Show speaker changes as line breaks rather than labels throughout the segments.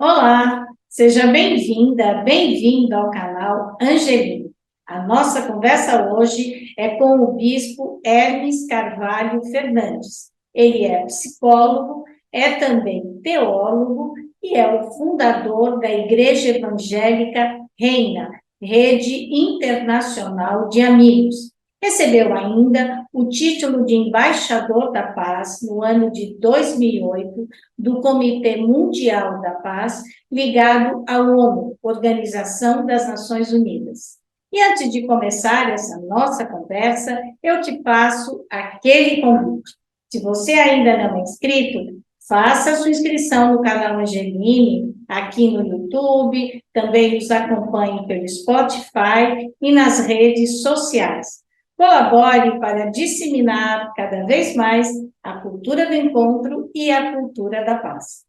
Olá, seja bem-vinda, bem-vindo ao canal Angelino. A nossa conversa hoje é com o bispo Hermes Carvalho Fernandes. Ele é psicólogo, é também teólogo e é o fundador da Igreja Evangélica Reina, Rede Internacional de Amigos. Recebeu ainda o título de Embaixador da Paz no ano de 2008 do Comitê Mundial da Paz, ligado à ONU, Organização das Nações Unidas. E antes de começar essa nossa conversa, eu te passo aquele convite. Se você ainda não é inscrito, faça a sua inscrição no canal Angeline, aqui no YouTube, também nos acompanhe pelo Spotify e nas redes sociais. Colabore para disseminar cada vez mais a cultura do encontro e a cultura da paz.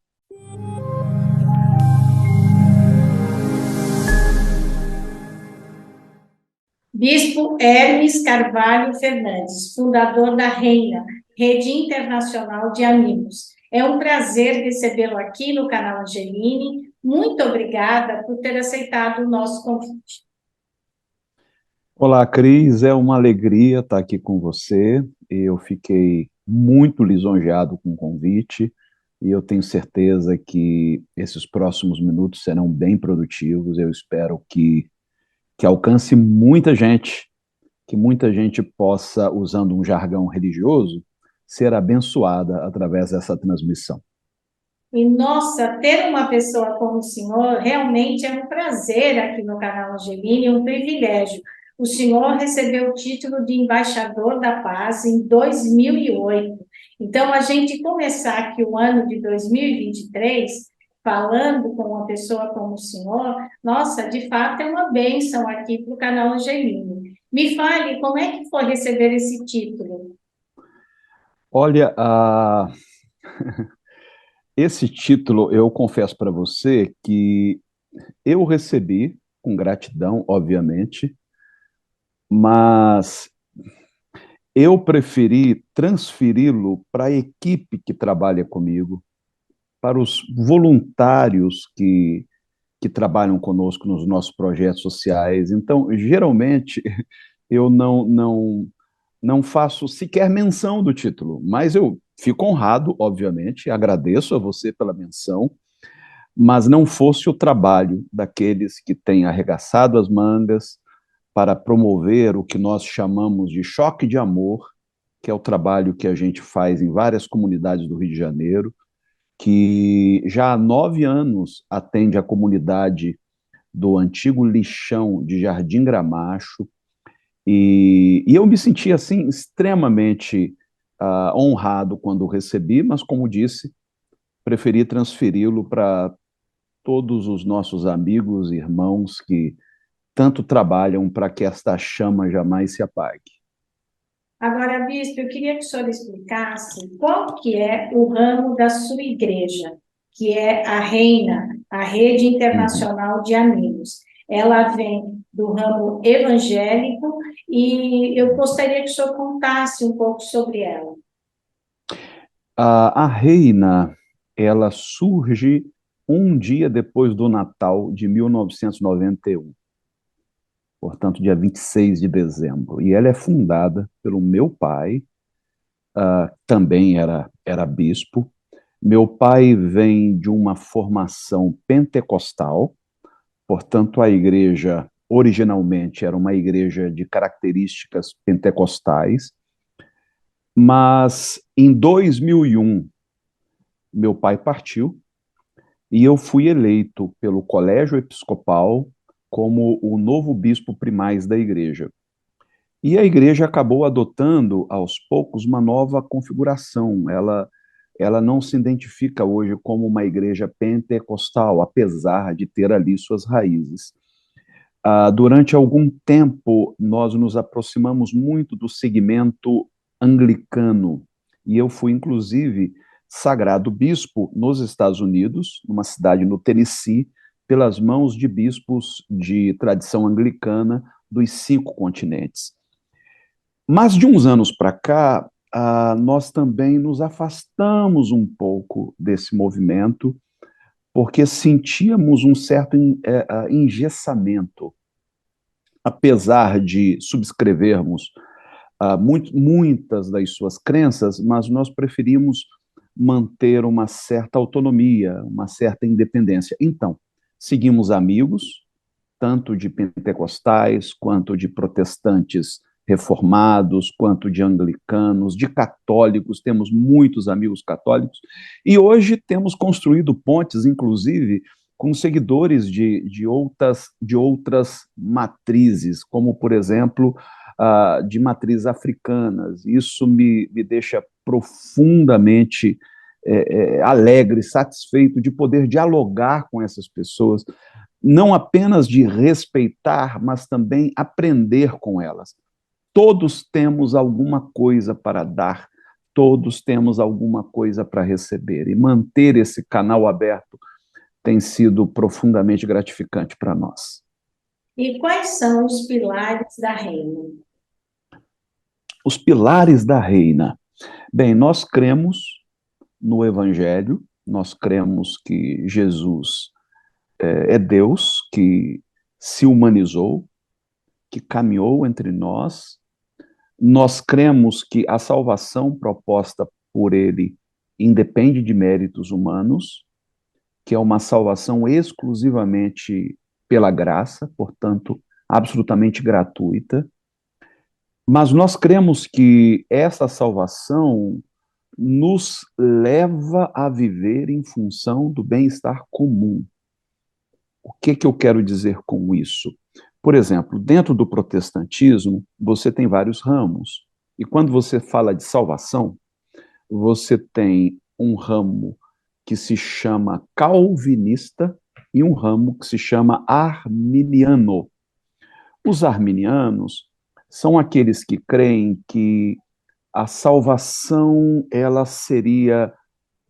Bispo Hermes Carvalho Fernandes, fundador da Reina, Rede Internacional de Amigos. É um prazer recebê-lo aqui no canal Angeline. Muito obrigada por ter aceitado o nosso convite.
Olá, Cris, é uma alegria estar aqui com você. Eu fiquei muito lisonjeado com o convite e eu tenho certeza que esses próximos minutos serão bem produtivos. Eu espero que alcance muita gente, que muita gente possa, usando um jargão religioso, ser abençoada através dessa transmissão.
E, nossa, ter uma pessoa como o senhor realmente é um prazer aqui no canal Angeline, um privilégio. O senhor recebeu o título de Embaixador da Paz em 2008. Então, a gente começar aqui o ano de 2023 falando com uma pessoa como o senhor, nossa, de fato é uma bênção aqui para o canal Angeline. Me fale, como é que foi receber esse título?
Olha, esse título, eu confesso para você que eu recebi com gratidão, obviamente, mas eu preferi transferi-lo para a equipe que trabalha comigo, para os voluntários que trabalham conosco nos nossos projetos sociais. Então, geralmente, eu não faço sequer menção do título, mas eu fico honrado, obviamente, agradeço a você pela menção, mas não fosse o trabalho daqueles que têm arregaçado as mangas para promover o que nós chamamos de choque de amor, que é o trabalho que a gente faz em várias comunidades do Rio de Janeiro, que já há 9 anos atende a comunidade do antigo lixão de Jardim Gramacho, e eu me senti assim extremamente honrado quando recebi, mas como disse, preferi transferi-lo para todos os nossos amigos e irmãos que tanto trabalham para que esta chama jamais se apague.
Agora, bispo, eu queria que o senhor explicasse qual que é o ramo da sua igreja, que é a Reina, a Rede
Uhum.
Internacional de Amigos. Ela vem do ramo evangélico e eu gostaria que o senhor contasse um pouco sobre ela.
A Reina, ela surge um dia depois do Natal de 1991, portanto, dia 26 de dezembro. E ela é fundada pelo meu pai, também era bispo. Meu pai vem de uma formação pentecostal, portanto, a igreja originalmente era uma igreja de características pentecostais, mas em 2001 meu pai partiu e eu fui eleito pelo Colégio Episcopal como o novo bispo primaz da igreja. E a igreja acabou adotando, aos poucos, uma nova configuração. Ela não se identifica hoje como uma igreja pentecostal, apesar de ter ali suas raízes. Durante algum tempo, nós nos aproximamos muito do segmento anglicano, e eu fui, inclusive, sagrado bispo nos Estados Unidos, numa cidade no Tennessee, pelas mãos de bispos de tradição anglicana dos 5 continentes. Mas de uns anos para cá, nós também nos afastamos um pouco desse movimento, porque sentíamos um certo engessamento, apesar de subscrevermos muitas das suas crenças, mas nós preferimos manter uma certa autonomia, uma certa independência. Então, seguimos amigos, tanto de pentecostais, quanto de protestantes reformados, quanto de anglicanos, de católicos, temos muitos amigos católicos, e hoje temos construído pontes, inclusive, com seguidores de outras matrizes, como, por exemplo, de matrizes africanas. Isso me deixa profundamente alegre, satisfeito de poder dialogar com essas pessoas, não apenas de respeitar, mas também aprender com elas. Todos temos alguma coisa para dar, todos temos alguma coisa para receber, e manter esse canal aberto tem sido profundamente gratificante para nós.
E quais são os pilares da reina?
Os pilares da reina. Bem, nós cremos no Evangelho, nós cremos que Jesus é Deus, que se humanizou, que caminhou entre nós. Nós cremos que a salvação proposta por ele independe de méritos humanos, que é uma salvação exclusivamente pela graça, portanto, absolutamente gratuita. Mas nós cremos que essa salvação nos leva a viver em função do bem-estar comum. O que eu quero dizer com isso? Por exemplo, dentro do protestantismo, você tem vários ramos. E quando você fala de salvação, você tem um ramo que se chama calvinista e um ramo que se chama arminiano. Os arminianos são aqueles que creem que a salvação ela seria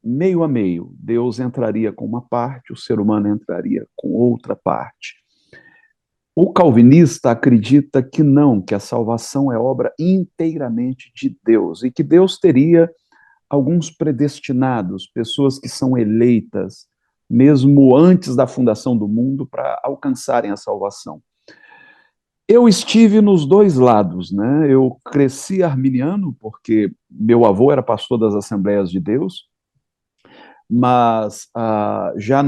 meio a meio. Deus entraria com uma parte, o ser humano entraria com outra parte. O calvinista acredita que não, que a salvação é obra inteiramente de Deus e que Deus teria alguns predestinados, pessoas que são eleitas, mesmo antes da fundação do mundo, para alcançarem a salvação. Eu estive nos dois lados, né? Eu cresci arminiano, porque meu avô era pastor das Assembleias de Deus, mas já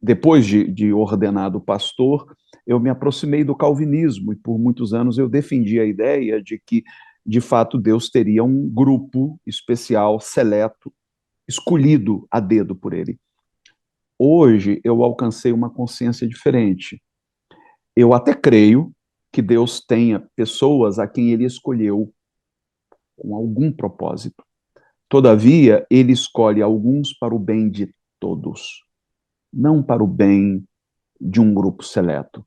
depois de ordenado pastor, eu me aproximei do calvinismo e por muitos anos eu defendi a ideia de que, de fato, Deus teria um grupo especial, seleto, escolhido a dedo por ele. Hoje eu alcancei uma consciência diferente. Eu até creio que Deus tenha pessoas a quem ele escolheu com algum propósito. Todavia, ele escolhe alguns para o bem de todos, não para o bem de um grupo seleto.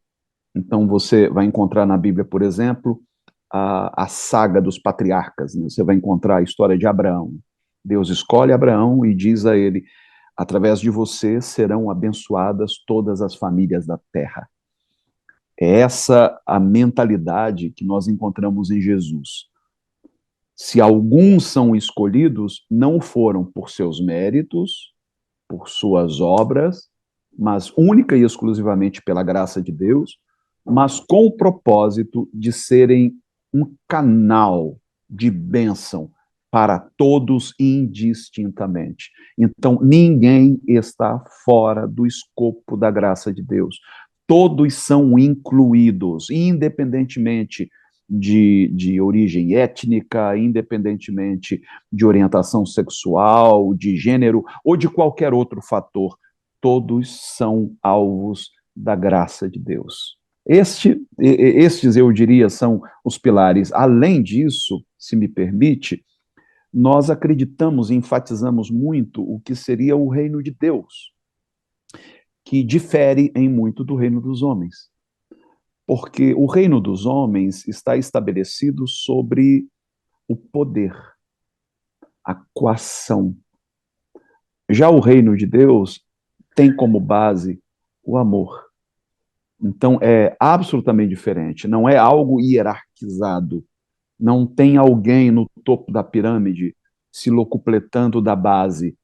Então, você vai encontrar na Bíblia, por exemplo, a saga dos patriarcas, né? Você vai encontrar a história de Abraão. Deus escolhe Abraão e diz a ele: através de você serão abençoadas todas as famílias da terra. É essa a mentalidade que nós encontramos em Jesus. Se alguns são escolhidos, não foram por seus méritos, por suas obras, mas única e exclusivamente pela graça de Deus, mas com o propósito de serem um canal de bênção para todos indistintamente. Então, ninguém está fora do escopo da graça de Deus. Todos são incluídos, independentemente de origem étnica, independentemente de orientação sexual, de gênero ou de qualquer outro fator. Todos são alvos da graça de Deus. Estes, eu diria, são os pilares. Além disso, se me permite, nós acreditamos e enfatizamos muito o que seria o reino de Deus, que difere em muito do reino dos homens. Porque o reino dos homens está estabelecido sobre o poder, a coação. Já o reino de Deus tem como base o amor. Então, é absolutamente diferente. Não é algo hierarquizado. Não tem alguém no topo da pirâmide se locupletando da base.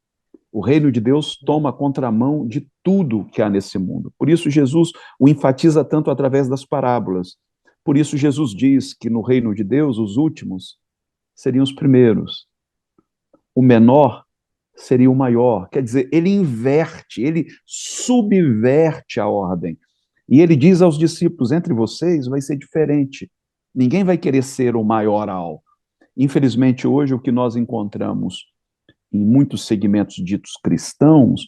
O reino de Deus toma contramão de tudo que há nesse mundo. Por isso, Jesus o enfatiza tanto através das parábolas. Por isso, Jesus diz que no reino de Deus, os últimos seriam os primeiros. O menor seria o maior. Quer dizer, ele inverte, ele subverte a ordem. E ele diz aos discípulos: entre vocês vai ser diferente. Ninguém vai querer ser o maioral. Infelizmente, hoje, o que nós encontramos em muitos segmentos ditos cristãos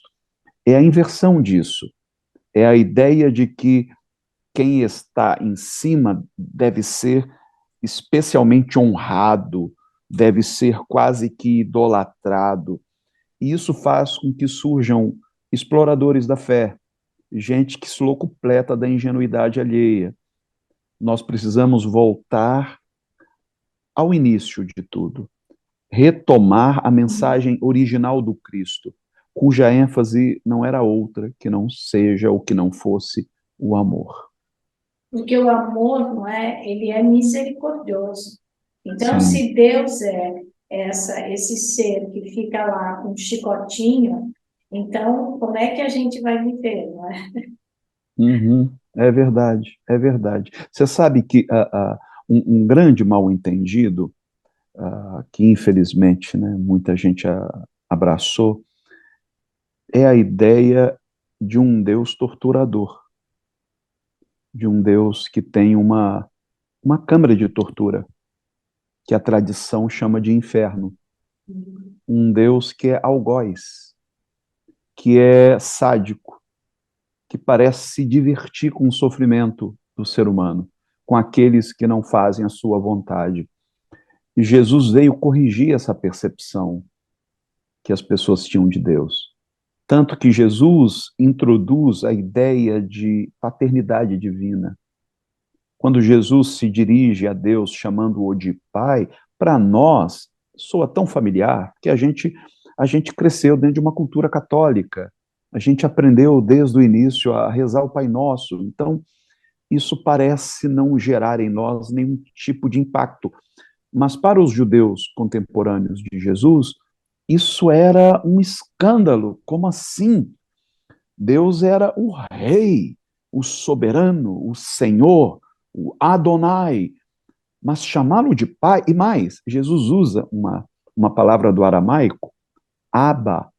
é a inversão disso. É a ideia de que quem está em cima deve ser especialmente honrado, deve ser quase que idolatrado. E isso faz com que surjam exploradores da fé, gente que se locupleta da ingenuidade alheia. Nós precisamos voltar ao início de tudo, retomar a mensagem original do Cristo, cuja ênfase não era outra que não seja ou que não fosse o amor.
Porque o amor, não é? Ele é misericordioso. Então,
Sim.
se Deus é esse ser que fica lá com um chicotinho, então, como é que a gente vai viver, não é?
Uhum. É verdade, é verdade. Você sabe que um grande mal-entendido, que infelizmente, né, muita gente abraçou, é a ideia de um Deus torturador, de um Deus que tem uma câmara de tortura, que a tradição chama de inferno. Um Deus que é algoz, que é sádico, que parece se divertir com o sofrimento do ser humano, com aqueles que não fazem a sua vontade. E Jesus veio corrigir essa percepção que as pessoas tinham de Deus. Tanto que Jesus introduz a ideia de paternidade divina. Quando Jesus se dirige a Deus chamando-o de Pai, para nós soa tão familiar que a gente cresceu dentro de uma cultura católica. A gente aprendeu desde o início a rezar o Pai Nosso. Então, isso parece não gerar em nós nenhum tipo de impacto. Mas para os judeus contemporâneos de Jesus, isso era um escândalo. Como assim? Deus era o rei, o soberano, o Senhor, o Adonai. Mas chamá-lo de pai, e mais, Jesus usa uma palavra do aramaico, Abba,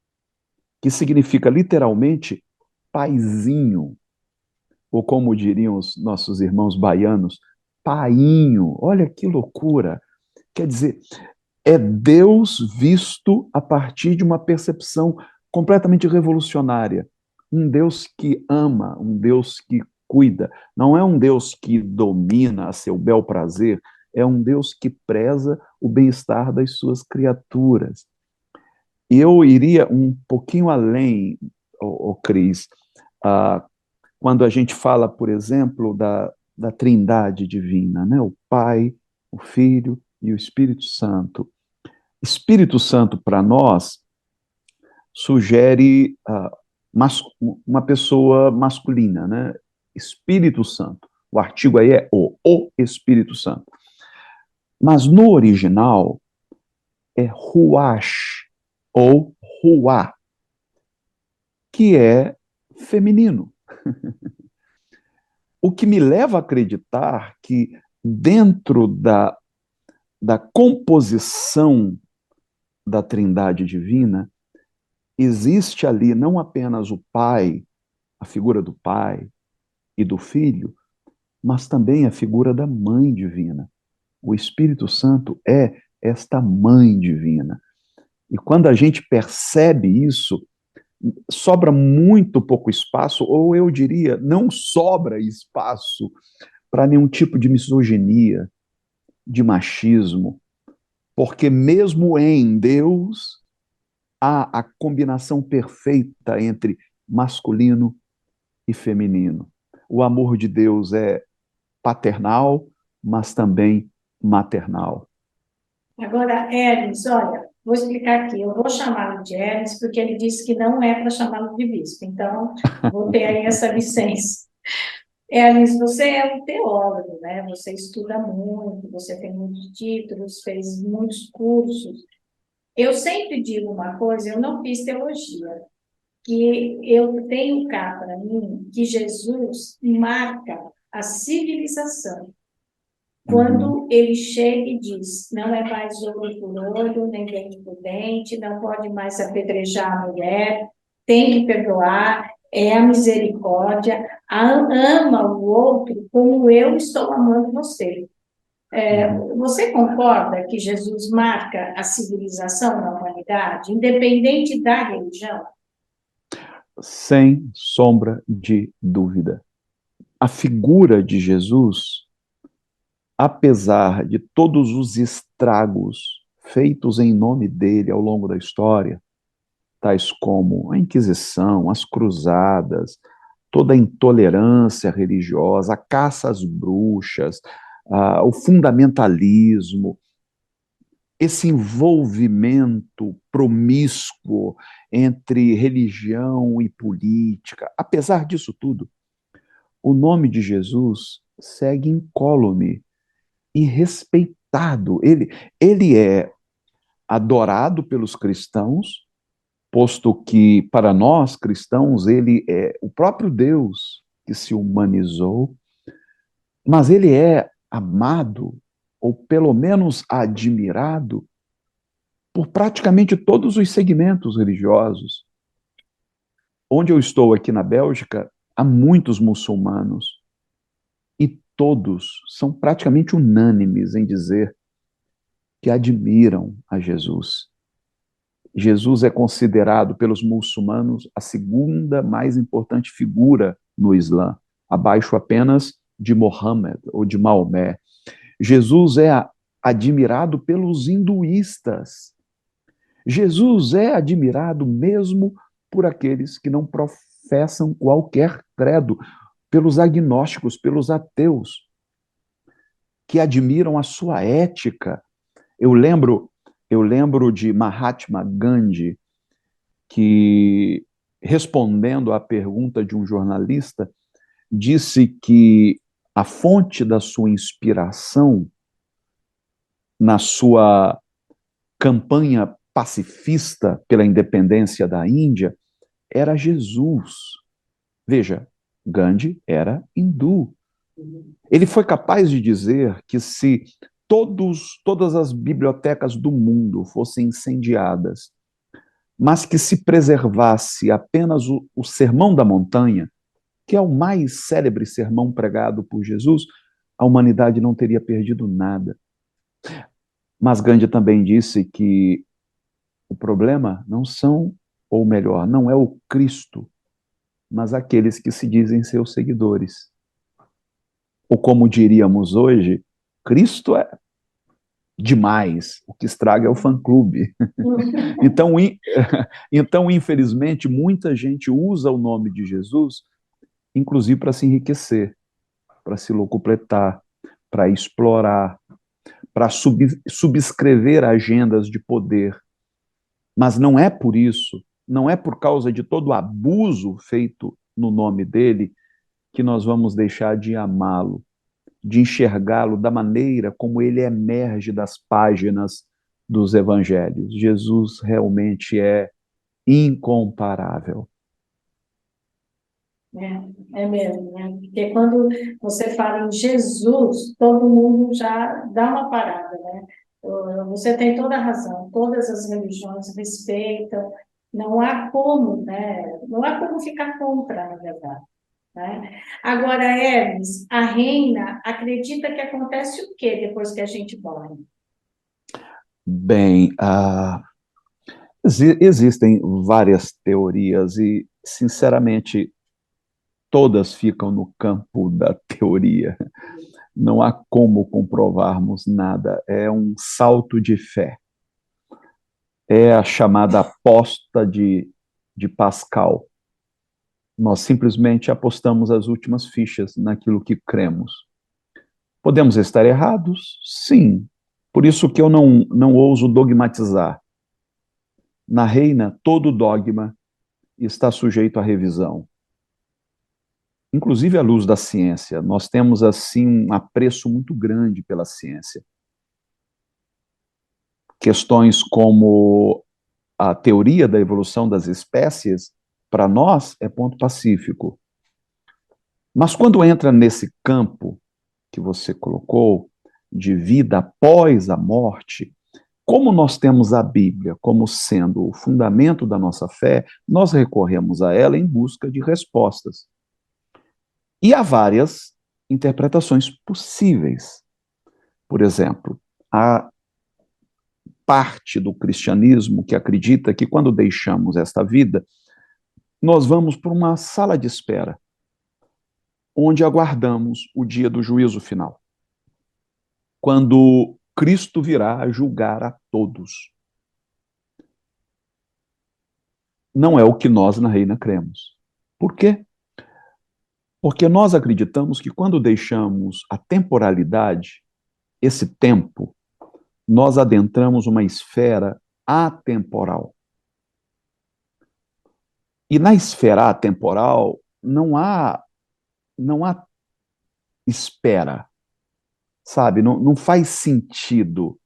que significa literalmente paizinho, ou como diriam os nossos irmãos baianos, painho. Olha que loucura. Quer dizer, é Deus visto a partir de uma percepção completamente revolucionária. Um Deus que ama, um Deus que cuida. Não é um Deus que domina a seu bel prazer, é um Deus que preza o bem-estar das suas criaturas. E eu iria um pouquinho além, Cris, ah, quando a gente fala, por exemplo, da Trindade divina, né? O Pai, o Filho e o Espírito Santo. Espírito Santo, para nós, sugere uma pessoa masculina, né? Espírito Santo. O artigo aí é o Espírito Santo. Mas no original é Ruach, ou Ruá, que é feminino. O que me leva a acreditar que dentro da composição da Trindade divina, existe ali não apenas o Pai, a figura do Pai e do Filho, mas também a figura da Mãe Divina. O Espírito Santo é esta Mãe Divina. E quando a gente percebe isso, sobra muito pouco espaço, ou eu diria, não sobra espaço para nenhum tipo de misoginia, de machismo, porque mesmo em Deus há a combinação perfeita entre masculino e feminino. O amor de Deus é paternal, mas também maternal.
Agora, Hermes, olha, vou explicar aqui. Eu vou chamá-lo de Hermes, porque ele disse que não é para chamá-lo de bispo. Então, vou ter aí essa licença. Hermes, você é um teólogo, né? Você estuda muito, você tem muitos títulos, fez muitos cursos. Eu sempre digo uma coisa, eu não fiz teologia, que eu tenho cá para mim que Jesus marca a civilização. Quando ele chega e diz, não é mais olho por olho, nem dente por dente, não pode mais apedrejar a mulher, tem que perdoar, é a misericórdia, ama o outro como eu estou amando você. Você concorda que Jesus marca a civilização na humanidade, independente da religião?
Sem sombra de dúvida. A figura de Jesus, apesar de todos os estragos feitos em nome dele ao longo da história, tais como a Inquisição, as cruzadas, toda a intolerância religiosa, a caça às bruxas, o fundamentalismo, esse envolvimento promíscuo entre religião e política, apesar disso tudo, o nome de Jesus segue incólume e respeitado. Ele é adorado pelos cristãos, posto que, para nós cristãos, ele é o próprio Deus que se humanizou, mas ele é amado, ou pelo menos admirado, por praticamente todos os segmentos religiosos. Onde eu estou aqui na Bélgica, há muitos muçulmanos, e todos são praticamente unânimes em dizer que admiram a Jesus. Jesus é considerado pelos muçulmanos a segunda mais importante figura no Islã, abaixo apenas de Mohammed ou de Maomé. Jesus é admirado pelos hinduístas. Jesus é admirado mesmo por aqueles que não professam qualquer credo, pelos agnósticos, pelos ateus, que admiram a sua ética. Eu lembro de Mahatma Gandhi, que, respondendo à pergunta de um jornalista, disse que a fonte da sua inspiração na sua campanha pacifista pela independência da Índia era Jesus. Veja, Gandhi era hindu. Ele foi capaz de dizer que se todas as bibliotecas do mundo fossem incendiadas, mas que se preservasse apenas o Sermão da Montanha, que é o mais célebre sermão pregado por Jesus, a humanidade não teria perdido nada. Mas Gandhi também disse que o problema não são, ou melhor, não é o Cristo, mas aqueles que se dizem seus seguidores. Ou como diríamos hoje, Cristo é demais, o que estraga é o fã-clube. Então, infelizmente, muita gente usa o nome de Jesus, inclusive para se enriquecer, para se locupletar, para explorar, para subscrever agendas de poder. Mas não é por isso, não é por causa de todo o abuso feito no nome dele, que nós vamos deixar de amá-lo, de enxergá-lo da maneira como ele emerge das páginas dos evangelhos. Jesus realmente é incomparável.
É mesmo, né? Porque quando você fala em Jesus, todo mundo já dá uma parada, né? Você tem toda a razão, todas as religiões respeitam, não há como, né? Não há como ficar contra, na verdade. Né? Agora, Hermes, a reina acredita que acontece o quê depois que a gente morre?
Bem, existem várias teorias e, sinceramente, todas ficam no campo da teoria. Não há como comprovarmos nada. É um salto de fé. É a chamada aposta de Pascal. Nós simplesmente apostamos as últimas fichas naquilo que cremos. Podemos estar errados? Sim. Por isso que eu não ouso dogmatizar. Na reina, todo dogma está sujeito à revisão, inclusive à luz da ciência. Nós temos, assim, um apreço muito grande pela ciência. Questões como a teoria da evolução das espécies, para nós, é ponto pacífico. Mas quando entra nesse campo que você colocou, de vida após a morte, como nós temos a Bíblia como sendo o fundamento da nossa fé, nós recorremos a ela em busca de respostas. E há várias interpretações possíveis. Por exemplo, há parte do cristianismo que acredita que quando deixamos esta vida, nós vamos para uma sala de espera, onde aguardamos o dia do juízo final, quando Cristo virá a julgar a todos. Não é o que nós na Reina cremos. Por quê? Porque nós acreditamos que quando deixamos a temporalidade, esse tempo, nós adentramos uma esfera atemporal. E na esfera atemporal não há espera, sabe? Não faz sentido.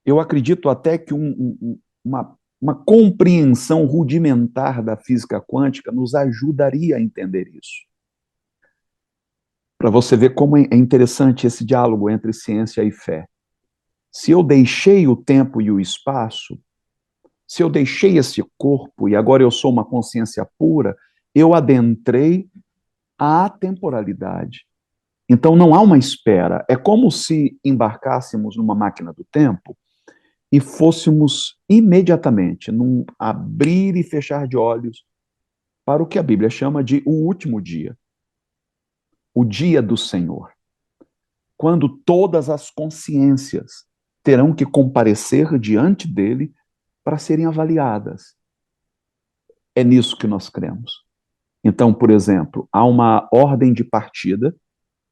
Eu acredito até que uma compreensão rudimentar da física quântica nos ajudaria a entender isso. Para você ver como é interessante esse diálogo entre ciência e fé. Se eu deixei o tempo e o espaço, se eu deixei esse corpo e agora eu sou uma consciência pura, eu adentrei a atemporalidade. Então não há uma espera. É como se embarcássemos numa máquina do tempo e fôssemos imediatamente, num abrir e fechar de olhos, para o que a Bíblia chama de o último dia, o dia do Senhor, quando todas as consciências terão que comparecer diante dele para serem avaliadas. É nisso que nós cremos. Então, por exemplo, há uma ordem de partida.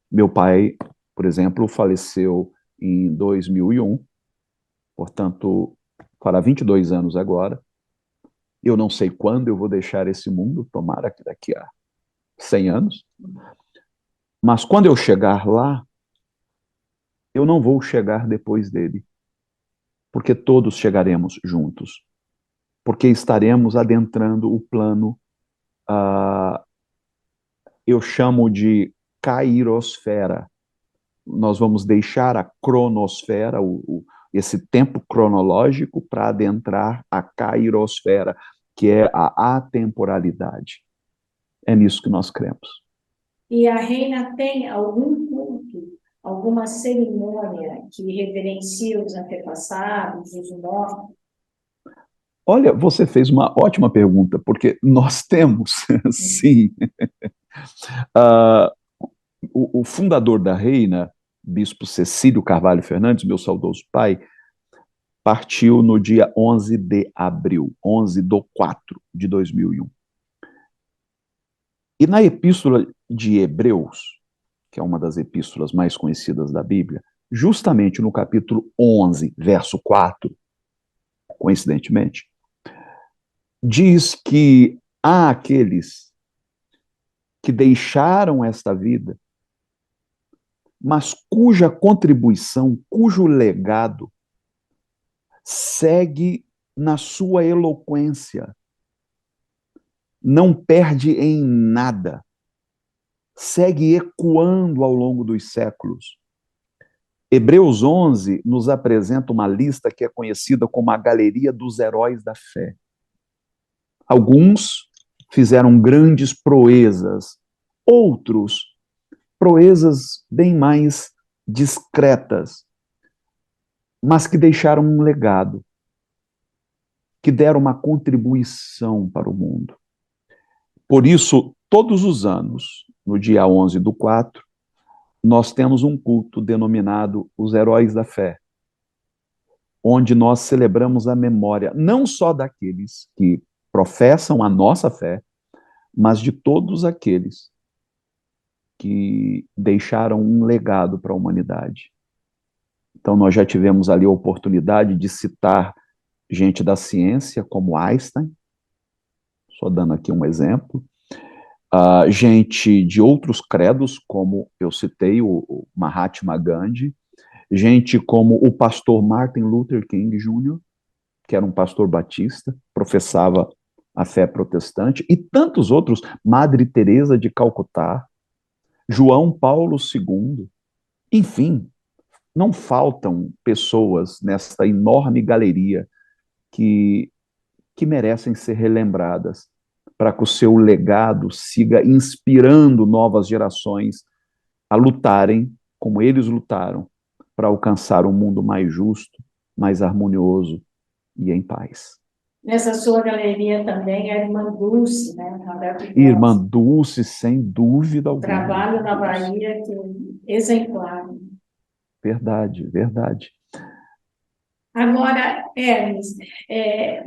Meu pai, por exemplo, faleceu em 2001, portanto, fará 22 anos agora. Eu não sei quando eu vou deixar esse mundo, tomara que daqui a 100 anos. Mas quando eu chegar lá, eu não vou chegar depois dele, porque todos chegaremos juntos, porque estaremos adentrando o plano, eu chamo de cairosfera. Nós vamos deixar a cronosfera, esse tempo cronológico, para adentrar a cairosfera, que é a atemporalidade. É nisso que nós cremos.
E a reina tem algum culto, alguma cerimônia que reverencia os antepassados, os mortos?
Olha, você fez uma ótima pergunta, porque nós temos, sim. Uh, o fundador da Reina, bispo Cecílio Carvalho Fernandes, meu saudoso pai, partiu no dia 11 de abril, 11/4 de 2001. E na Epístola de Hebreus, que é uma das epístolas mais conhecidas da Bíblia, justamente no capítulo 11, verso 4, coincidentemente, diz que há aqueles que deixaram esta vida, mas cuja contribuição, cujo legado segue na sua eloquência, não perde em nada, segue ecoando ao longo dos séculos. Hebreus 11 nos apresenta uma lista que é conhecida como a Galeria dos Heróis da Fé. Alguns fizeram grandes proezas, outros proezas bem mais discretas, mas que deixaram um legado, que deram uma contribuição para o mundo. Por isso, todos os anos, no dia 11/4, nós temos um culto denominado os Heróis da Fé, onde nós celebramos a memória não só daqueles que professam a nossa fé, mas de todos aqueles que deixaram um legado para a humanidade. Então, nós já tivemos ali a oportunidade de citar gente da ciência, como Einstein, só dando aqui um exemplo, gente de outros credos, como eu citei, o Mahatma Gandhi, gente como o pastor Martin Luther King Jr., que era um pastor batista, professava a fé protestante, e tantos outros, Madre Teresa de Calcutá, João Paulo II, enfim, não faltam pessoas nesta enorme galeria que, que merecem ser relembradas para que o seu legado siga inspirando novas gerações a lutarem como eles lutaram para alcançar um mundo mais justo, mais harmonioso e em paz.
Nessa sua galeria também a irmã Dulce, né?
Irmã Dulce, sem dúvida alguma.
Trabalho na Bahia, que é exemplar.
Verdade, verdade.
Agora, Hermes,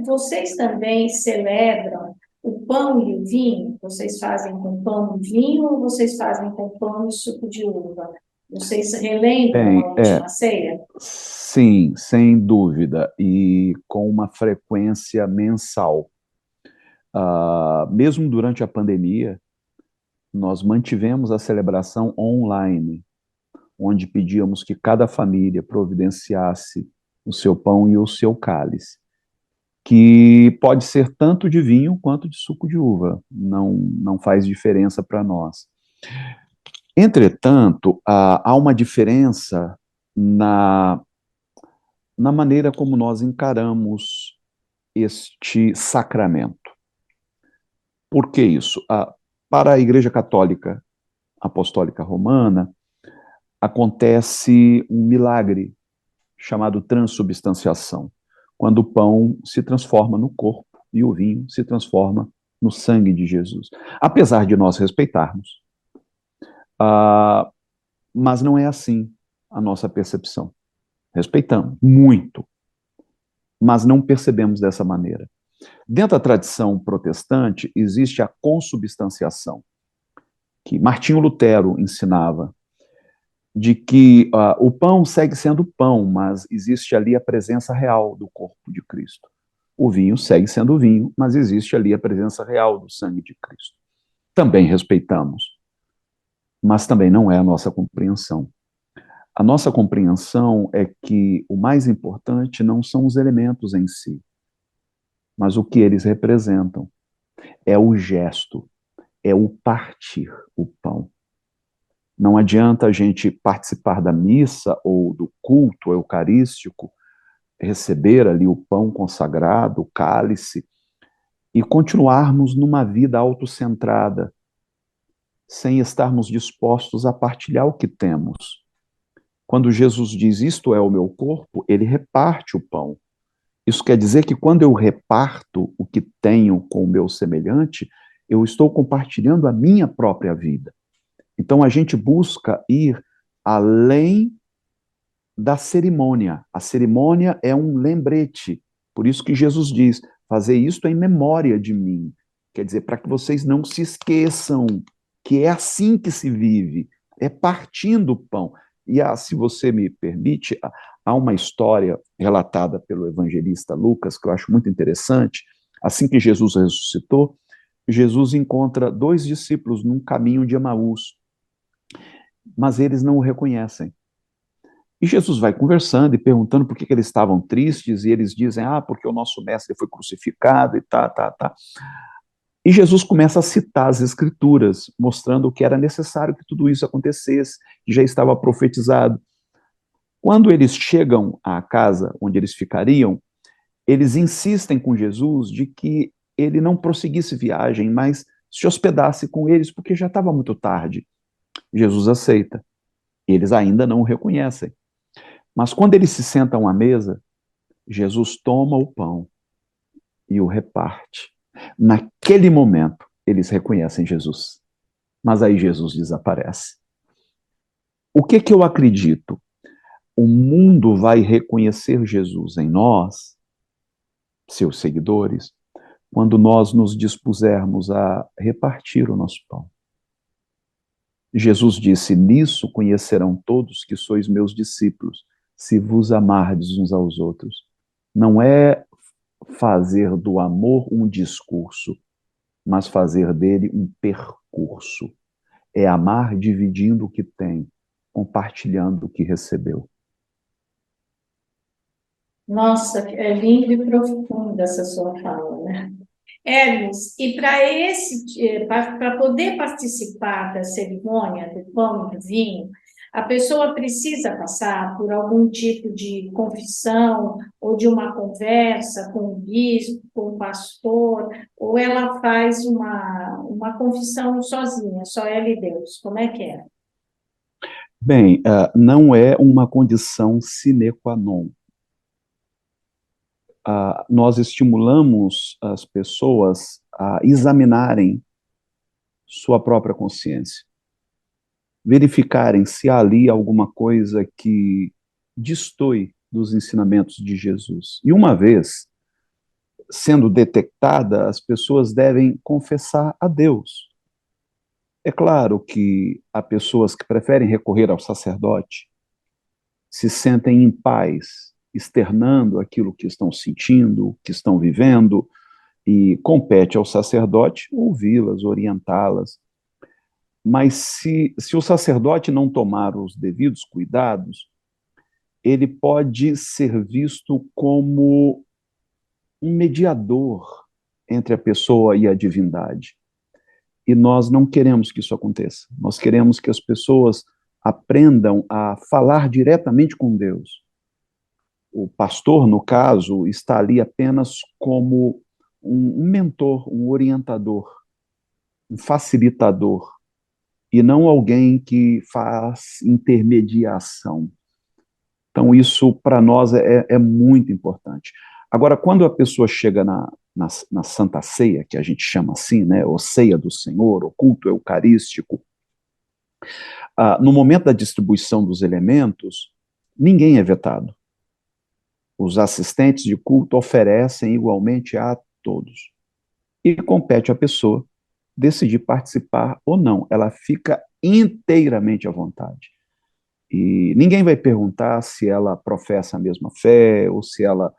vocês também celebram o pão e o vinho? Vocês fazem com pão e vinho ou vocês fazem com pão e suco de uva? Vocês relembram a última ceia?
Sim, sem dúvida, e com uma frequência mensal. Mesmo durante a pandemia, nós mantivemos a celebração online, onde pedíamos que cada família providenciasse o seu pão e o seu cálice, que pode ser tanto de vinho quanto de suco de uva, não faz diferença para nós. Entretanto, há uma diferença na maneira como nós encaramos este sacramento. Por que isso? Para a Igreja Católica Apostólica Romana, acontece um milagre chamado transubstanciação, quando o pão se transforma no corpo e o vinho se transforma no sangue de Jesus. Apesar de nós respeitarmos, mas não é assim a nossa percepção. Respeitamos muito, mas não percebemos dessa maneira. Dentro da tradição protestante, existe a consubstanciação, que Martinho Lutero ensinava, de que o pão segue sendo pão, mas existe ali a presença real do corpo de Cristo. O vinho segue sendo vinho, mas existe ali a presença real do sangue de Cristo. Também respeitamos, mas também não é a nossa compreensão. A nossa compreensão é que o mais importante não são os elementos em si, mas o que eles representam. É o gesto, é o partir o pão. Não adianta a gente participar da missa ou do culto eucarístico, receber ali o pão consagrado, o cálice, e continuarmos numa vida autocentrada, sem estarmos dispostos a partilhar o que temos. Quando Jesus diz, isto é o meu corpo, ele reparte o pão. Isso quer dizer que quando eu reparto o que tenho com o meu semelhante, eu estou compartilhando a minha própria vida. Então a gente busca ir além da cerimônia. A cerimônia é um lembrete. Por isso que Jesus diz, fazer isto em memória de mim. Quer dizer, para que vocês não se esqueçam que é assim que se vive, é partindo o pão. E se você me permite, há uma história relatada pelo evangelista Lucas, que eu acho muito interessante. Assim que Jesus ressuscitou, Jesus encontra dois discípulos num caminho de Emaús, mas eles não o reconhecem. E Jesus vai conversando e perguntando por que eles estavam tristes, e eles dizem, porque o nosso mestre foi crucificado e tá. E Jesus começa a citar as escrituras, mostrando que era necessário que tudo isso acontecesse, que já estava profetizado. Quando eles chegam à casa onde eles ficariam, eles insistem com Jesus de que ele não prosseguisse viagem, mas se hospedasse com eles, porque já estava muito tarde. Jesus aceita. Eles ainda não o reconhecem. Mas quando eles se sentam à mesa, Jesus toma o pão e o reparte. Naquele momento, eles reconhecem Jesus. Mas aí Jesus desaparece. O que eu acredito? O mundo vai reconhecer Jesus em nós, seus seguidores, quando nós nos dispusermos a repartir o nosso pão. Jesus disse, nisso conhecerão todos que sois meus discípulos, se vos amardes uns aos outros. Não é fazer do amor um discurso, mas fazer dele um percurso. É amar dividindo o que tem, compartilhando o que recebeu.
Nossa, é lindo e profundo essa sua fala, né? Hermes, e para poder participar da cerimônia do pão e do vinho, a pessoa precisa passar por algum tipo de confissão ou de uma conversa com o bispo, com o pastor, ou ela faz uma confissão sozinha, só ela e Deus. Como é que é?
Bem, não é uma condição sine qua non. Nós estimulamos as pessoas a examinarem sua própria consciência, verificarem se há ali alguma coisa que destoe dos ensinamentos de Jesus. E uma vez sendo detectada, as pessoas devem confessar a Deus. É claro que há pessoas que preferem recorrer ao sacerdote, se sentem em paz, externando aquilo que estão sentindo, que estão vivendo, e compete ao sacerdote ouvi-las, orientá-las. Mas se o sacerdote não tomar os devidos cuidados, ele pode ser visto como um mediador entre a pessoa e a divindade. E nós não queremos que isso aconteça. Nós queremos que as pessoas aprendam a falar diretamente com Deus. O pastor, no caso, está ali apenas como um mentor, um orientador, um facilitador, e não alguém que faz intermediação. Então, isso para nós é muito importante. Agora, quando a pessoa chega na Santa Ceia, que a gente chama assim, né, ou ceia do Senhor, o culto eucarístico, no momento da distribuição dos elementos, ninguém é vetado. Os assistentes de culto oferecem igualmente a todos. E compete à pessoa decidir participar ou não. Ela fica inteiramente à vontade. E ninguém vai perguntar se ela professa a mesma fé ou se ela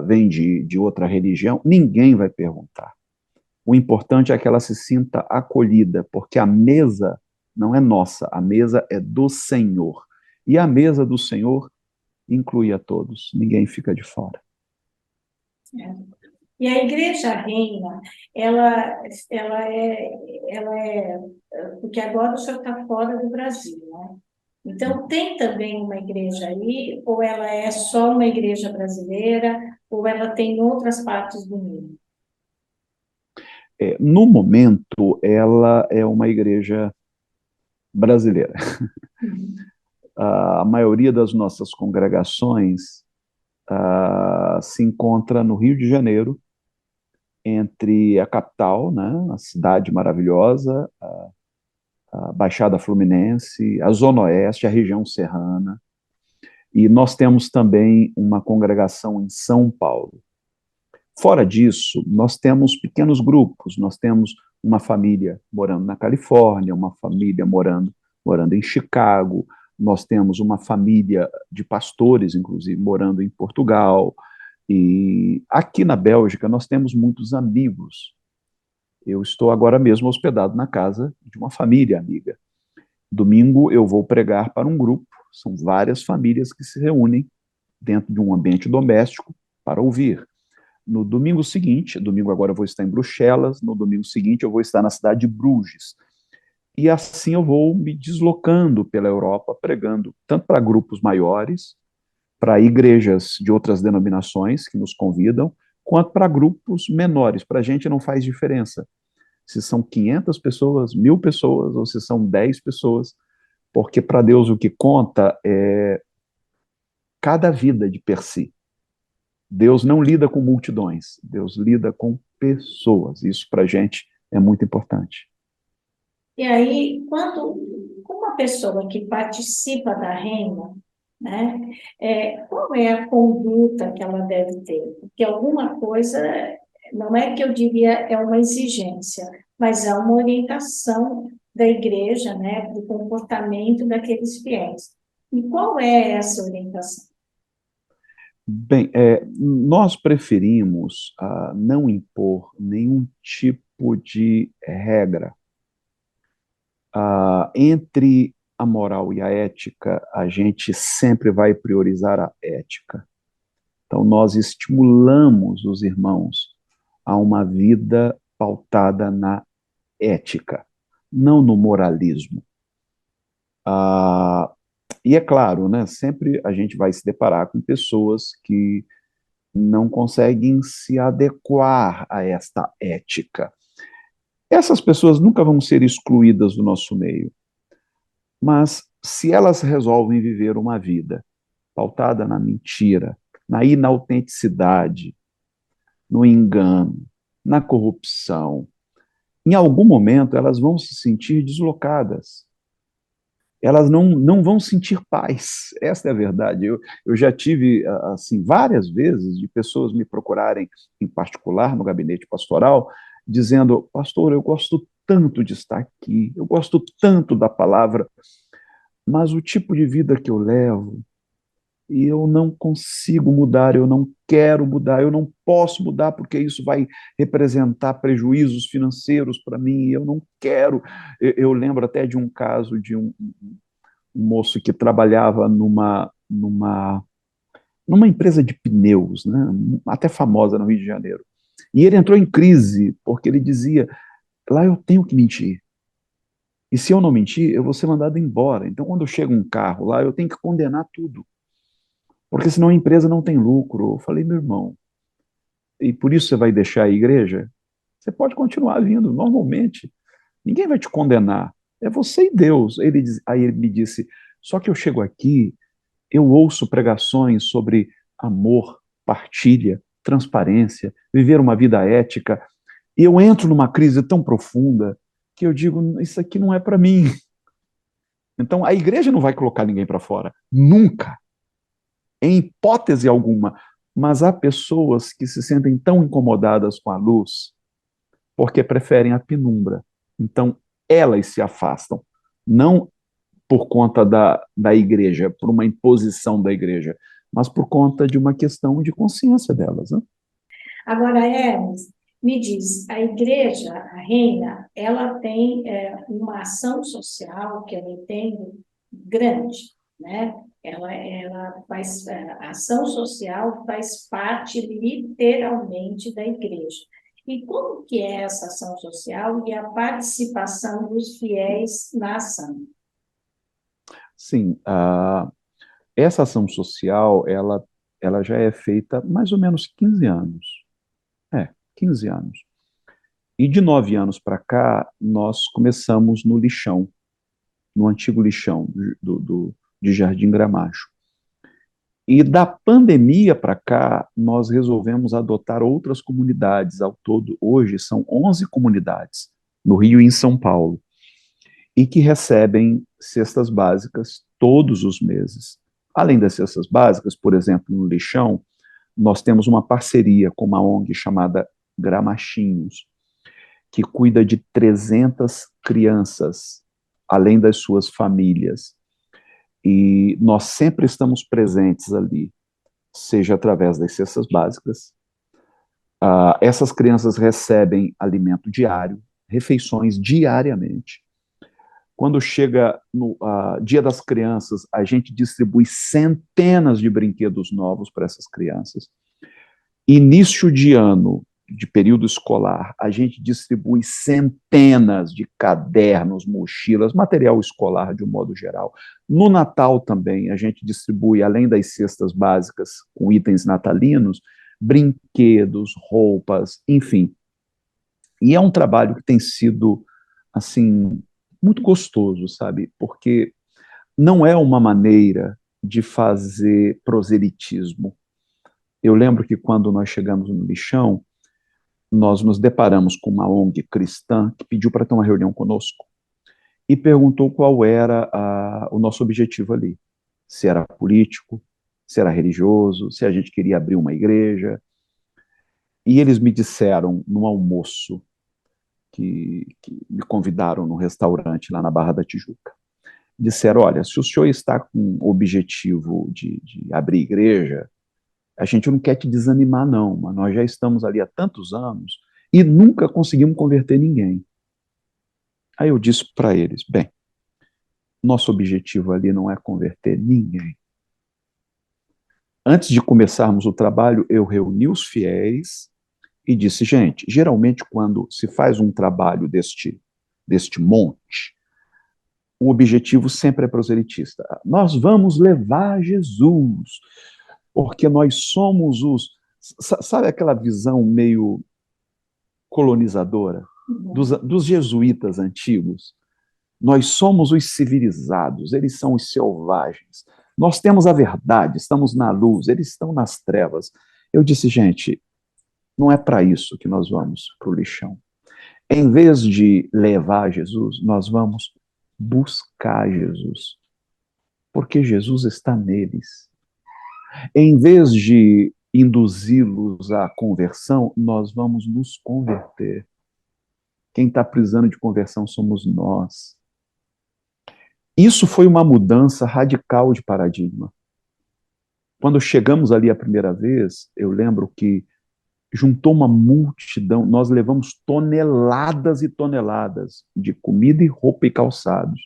vem de outra religião. Ninguém vai perguntar. O importante é que ela se sinta acolhida, porque a mesa não é nossa, a mesa é do Senhor. E a mesa do Senhor inclui a todos, ninguém fica de fora.
E a Igreja Reina, ela, ela é, porque agora o senhor está fora do Brasil, né? Então, tem também uma igreja aí, ou ela é só uma igreja brasileira, ou ela tem outras partes do mundo?
No momento, ela é uma igreja brasileira.
Uhum.
A maioria das nossas congregações se encontra no Rio de Janeiro, entre a capital, né, a cidade maravilhosa, a Baixada Fluminense, a Zona Oeste, a região serrana. E nós temos também uma congregação em São Paulo. Fora disso, nós temos pequenos grupos, nós temos uma família morando na Califórnia, uma família morando em Chicago, nós temos uma família de pastores, inclusive, morando em Portugal, e aqui na Bélgica nós temos muitos amigos. Eu estou agora mesmo hospedado na casa de uma família amiga. Domingo eu vou pregar para um grupo, são várias famílias que se reúnem dentro de um ambiente doméstico para ouvir. No domingo seguinte, domingo agora eu vou estar em Bruxelas, no domingo seguinte eu vou estar na cidade de Bruges. E assim eu vou me deslocando pela Europa, pregando tanto para grupos maiores, para igrejas de outras denominações que nos convidam, quanto para grupos menores. Para a gente não faz diferença se são 500 pessoas, 1.000 pessoas, ou se são 10 pessoas, porque para Deus o que conta é cada vida de per si. Deus não lida com multidões, Deus lida com pessoas. Isso para a gente é muito importante.
E aí, quando uma pessoa que participa da renda, né, qual é a conduta que ela deve ter? Porque alguma coisa, não é que eu diria é uma exigência, mas é uma orientação da igreja, né, do comportamento daqueles fiéis. E qual é essa orientação?
Bem, nós preferimos não impor nenhum tipo de regra. Entre a moral e a ética, a gente sempre vai priorizar a ética. Então, nós estimulamos os irmãos a uma vida pautada na ética, não no moralismo. Ah, e é claro, né, sempre a gente vai se deparar com pessoas que não conseguem se adequar a esta ética. Essas pessoas nunca vão ser excluídas do nosso meio, mas se elas resolvem viver uma vida pautada na mentira, na inautenticidade, no engano, na corrupção, em algum momento elas vão se sentir deslocadas. Elas não vão sentir paz. Essa é a verdade. Eu já tive, assim, várias vezes de pessoas me procurarem, em particular no gabinete pastoral, dizendo: pastor, eu gosto tanto de estar aqui, eu gosto tanto da palavra, mas o tipo de vida que eu levo, e eu não consigo mudar, eu não quero mudar, eu não posso mudar porque isso vai representar prejuízos financeiros para mim, e eu não quero. Eu lembro até de um caso de um moço que trabalhava numa empresa de pneus, né, até famosa no Rio de Janeiro. E ele entrou em crise porque ele dizia: lá eu tenho que mentir. E se eu não mentir, eu vou ser mandado embora. Então, quando chega um carro lá, eu tenho que condenar tudo, porque senão a empresa não tem lucro. Eu falei: meu irmão, e por isso você vai deixar a igreja? Você pode continuar vindo normalmente. Ninguém vai te condenar. É você e Deus. Aí ele me disse: só que eu chego aqui, eu ouço pregações sobre amor, partilha, transparência, viver uma vida ética, e eu entro numa crise tão profunda que eu digo: isso aqui não é para mim. Então a igreja não vai colocar ninguém para fora, nunca, em hipótese alguma. Mas há pessoas que se sentem tão incomodadas com a luz porque preferem a penumbra. Então elas se afastam, não por conta da igreja, por uma imposição da igreja, mas por conta de uma questão de consciência delas. Né?
Agora, Hermes, me diz, a igreja, a reina, ela tem uma ação social, que eu entendo, grande, né? Ela faz, a ação social faz parte literalmente da igreja. E como que é essa ação social e a participação dos fiéis na ação?
Sim, essa ação social, ela já é feita há mais ou menos 15 anos. 15 anos. E de 9 anos para cá, nós começamos no lixão, no antigo lixão de Jardim Gramacho. E da pandemia para cá, nós resolvemos adotar outras comunidades. Ao todo, hoje, são 11 comunidades, no Rio e em São Paulo, e que recebem cestas básicas todos os meses. Além das cestas básicas, por exemplo, no lixão, nós temos uma parceria com uma ONG chamada Gramachinhos, que cuida de 300 crianças, além das suas famílias. E nós sempre estamos presentes ali, seja através das cestas básicas. Essas crianças recebem alimento diário, refeições diariamente. Quando chega no Dia das Crianças, a gente distribui centenas de brinquedos novos para essas crianças. Início de ano, de período escolar, a gente distribui centenas de cadernos, mochilas, material escolar de um modo geral. No Natal também, a gente distribui, além das cestas básicas com itens natalinos, brinquedos, roupas, enfim. E é um trabalho que tem sido, assim, muito gostoso, sabe? Porque não é uma maneira de fazer proselitismo. Eu lembro que quando nós chegamos no lixão, nós nos deparamos com uma ONG cristã que pediu para ter uma reunião conosco e perguntou qual era o nosso objetivo ali. Se era político, se era religioso, se a gente queria abrir uma igreja. E eles me disseram, num almoço, que me convidaram num restaurante lá na Barra da Tijuca, disseram: olha, se o senhor está com o objetivo de abrir igreja, a gente não quer te desanimar, não, mas nós já estamos ali há tantos anos e nunca conseguimos converter ninguém. Aí eu disse para eles: bem, nosso objetivo ali não é converter ninguém. Antes de começarmos o trabalho, eu reuni os fiéis e disse, gente, geralmente quando se faz um trabalho deste monte, o objetivo sempre é proselitista. Nós vamos levar Jesus, porque nós somos os... Sabe aquela visão meio colonizadora dos jesuítas antigos? Nós somos os civilizados, eles são os selvagens. Nós temos a verdade, estamos na luz, eles estão nas trevas. Eu disse, gente, não é para isso que nós vamos para o lixão. Em vez de levar Jesus, nós vamos buscar Jesus, porque Jesus está neles. Em vez de induzi-los à conversão, nós vamos nos converter. Quem está precisando de conversão somos nós. Isso foi uma mudança radical de paradigma. Quando chegamos ali a primeira vez, eu lembro que juntou uma multidão, nós levamos toneladas e toneladas de comida e roupa e calçados.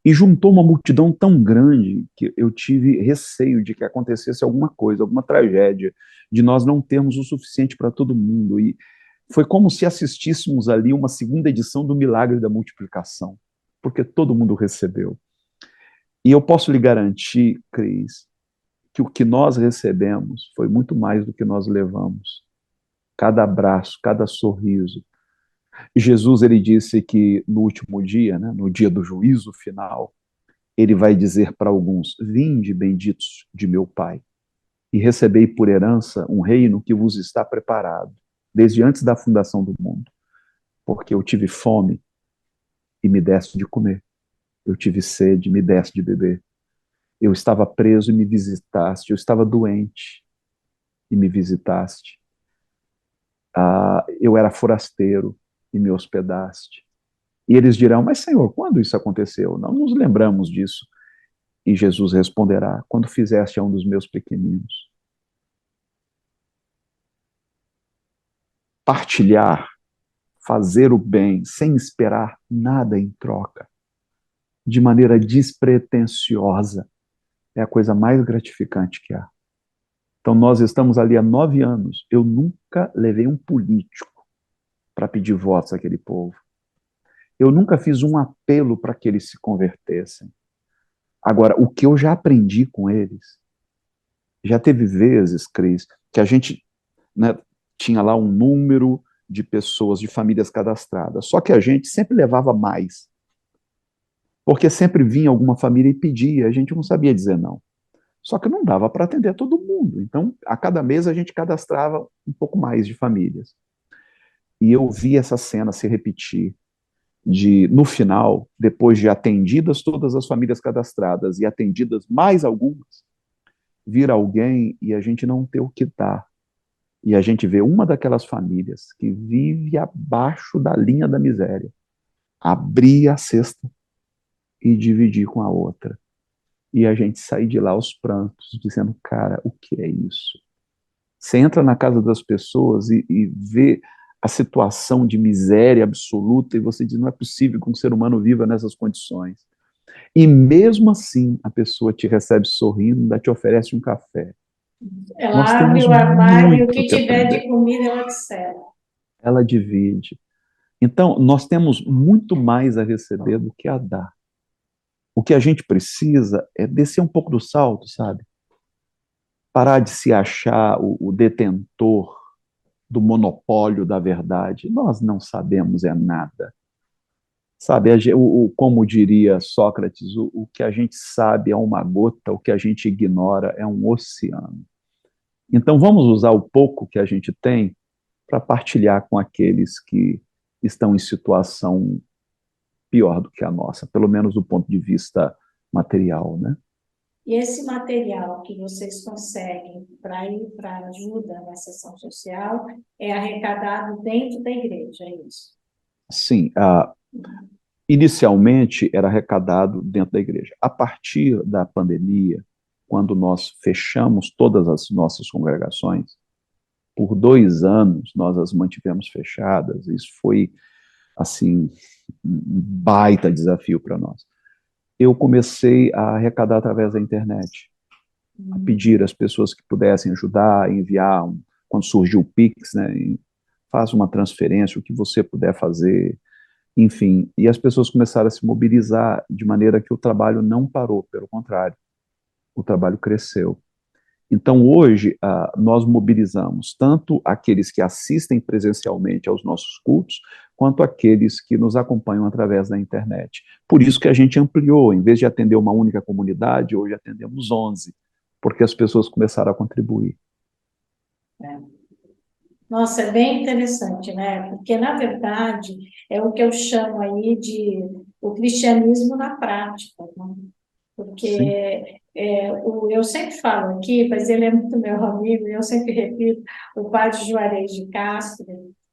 E juntou uma multidão tão grande que eu tive receio de que acontecesse alguma coisa, alguma tragédia, de nós não termos o suficiente para todo mundo. E foi como se assistíssemos ali uma segunda edição do Milagre da Multiplicação, porque todo mundo recebeu. E eu posso lhe garantir, Cris, que o que nós recebemos foi muito mais do que nós levamos. Cada abraço, cada sorriso. Jesus, ele disse que no último dia, né, no dia do juízo final, ele vai dizer para alguns, vinde, benditos de meu Pai, e recebei por herança um reino que vos está preparado, desde antes da fundação do mundo. Porque eu tive fome e me deste de comer. Eu tive sede e me deste de beber. Eu estava preso e me visitaste. Eu estava doente e me visitaste. Eu era forasteiro e me hospedaste. E eles dirão, mas Senhor, quando isso aconteceu? Não nos lembramos disso. E Jesus responderá, quando fizeste a um dos meus pequeninos. Partilhar, fazer o bem, sem esperar nada em troca, de maneira despretensiosa, é a coisa mais gratificante que há. Então, nós estamos ali há 9 anos. Eu nunca levei um político para pedir votos àquele povo. Eu nunca fiz um apelo para que eles se convertessem. Agora, o que eu já aprendi com eles, já teve vezes, Cris, que a gente, né, tinha lá um número de pessoas, de famílias cadastradas, só que a gente sempre levava mais. Porque sempre vinha alguma família e pedia, a gente não sabia dizer não. Só que não dava para atender todo mundo. Então, a cada mês a gente cadastrava um pouco mais de famílias. E eu vi essa cena se repetir no final, depois de atendidas todas as famílias cadastradas e atendidas mais algumas, vir alguém e a gente não ter o que dar. E a gente vê uma daquelas famílias que vive abaixo da linha da miséria, abrir a cesta e dividir com a outra. E a gente sair de lá aos prantos, dizendo, cara, o que é isso? Você entra na casa das pessoas e vê a situação de miséria absoluta e você diz, não é possível que um ser humano viva nessas condições. E mesmo assim, a pessoa te recebe sorrindo, ainda te oferece um café. Nós
Ela abre
temos
o armário e o
muito
que
que
tiver
aprender.
de comida ela te serve.
Ela divide. Então, nós temos muito mais a receber do que a dar. O que a gente precisa é descer um pouco do salto, sabe? Parar de se achar o detentor do monopólio da verdade. Nós não sabemos é nada. Sabe, como diria Sócrates, o que a gente sabe é uma gota, o que a gente ignora é um oceano. Então vamos usar o pouco que a gente tem para partilhar com aqueles que estão em situação pior do que a nossa, pelo menos do ponto de vista material, né?
E esse material que vocês conseguem para ir para ajuda na sessão social é arrecadado dentro da igreja, é isso?
Sim, inicialmente era arrecadado dentro da igreja. A partir da pandemia, quando nós fechamos todas as nossas congregações, por 2 anos nós as mantivemos fechadas, isso foi, assim, um baita desafio para nós. Eu comecei a arrecadar através da internet. a pedir às pessoas que pudessem ajudar, enviar, quando surgiu o Pix, né, faz uma transferência, o que você puder fazer, enfim. E as pessoas começaram a se mobilizar de maneira que o trabalho não parou, pelo contrário, o trabalho cresceu. Então, hoje, nós mobilizamos tanto aqueles que assistem presencialmente aos nossos cultos, quanto aqueles que nos acompanham através da internet. Por isso que a gente ampliou, em vez de atender uma única comunidade, hoje atendemos 11, porque as pessoas começaram a contribuir.
Nossa, é bem interessante, né? Porque, na verdade, é o que eu chamo aí de o cristianismo na prática, né?
Sim.
Porque eu sempre falo aqui, mas ele é muito meu amigo, e eu sempre repito, o padre Juarez de Castro,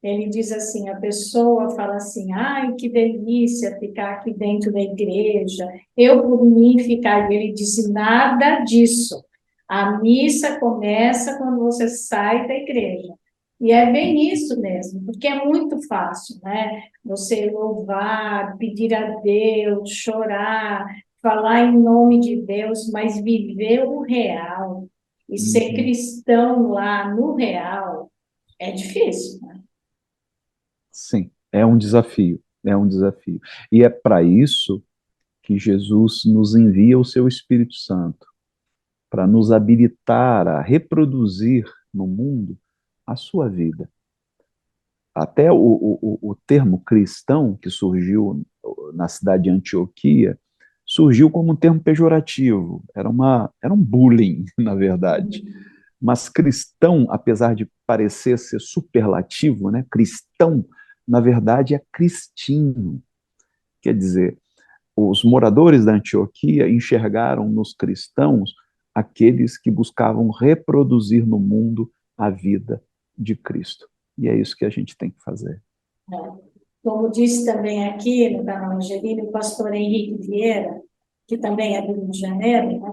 ele diz assim, a pessoa fala assim, ai, que delícia ficar aqui dentro da igreja, eu por mim ficar, ele diz, nada disso, a missa começa quando você sai da igreja, e é bem isso mesmo, porque é muito fácil, né? Você louvar, pedir a Deus, chorar, falar em nome de Deus, mas viver o real e ser cristão lá no real é difícil, né?
Sim, é um desafio, é um desafio. E é para isso que Jesus nos envia o seu Espírito Santo, para nos habilitar a reproduzir no mundo a sua vida. Até o termo cristão, que surgiu na cidade de Antioquia, surgiu como um termo pejorativo, era um bullying, na verdade. Mas cristão, apesar de parecer ser superlativo, né, cristão, na verdade é cristino. Quer dizer, os moradores da Antioquia enxergaram nos cristãos aqueles que buscavam reproduzir no mundo a vida de Cristo. E é isso que a gente tem que fazer.
Como disse também aqui no canal Angelino, o pastor Henrique Vieira, que também é do Rio de Janeiro, né?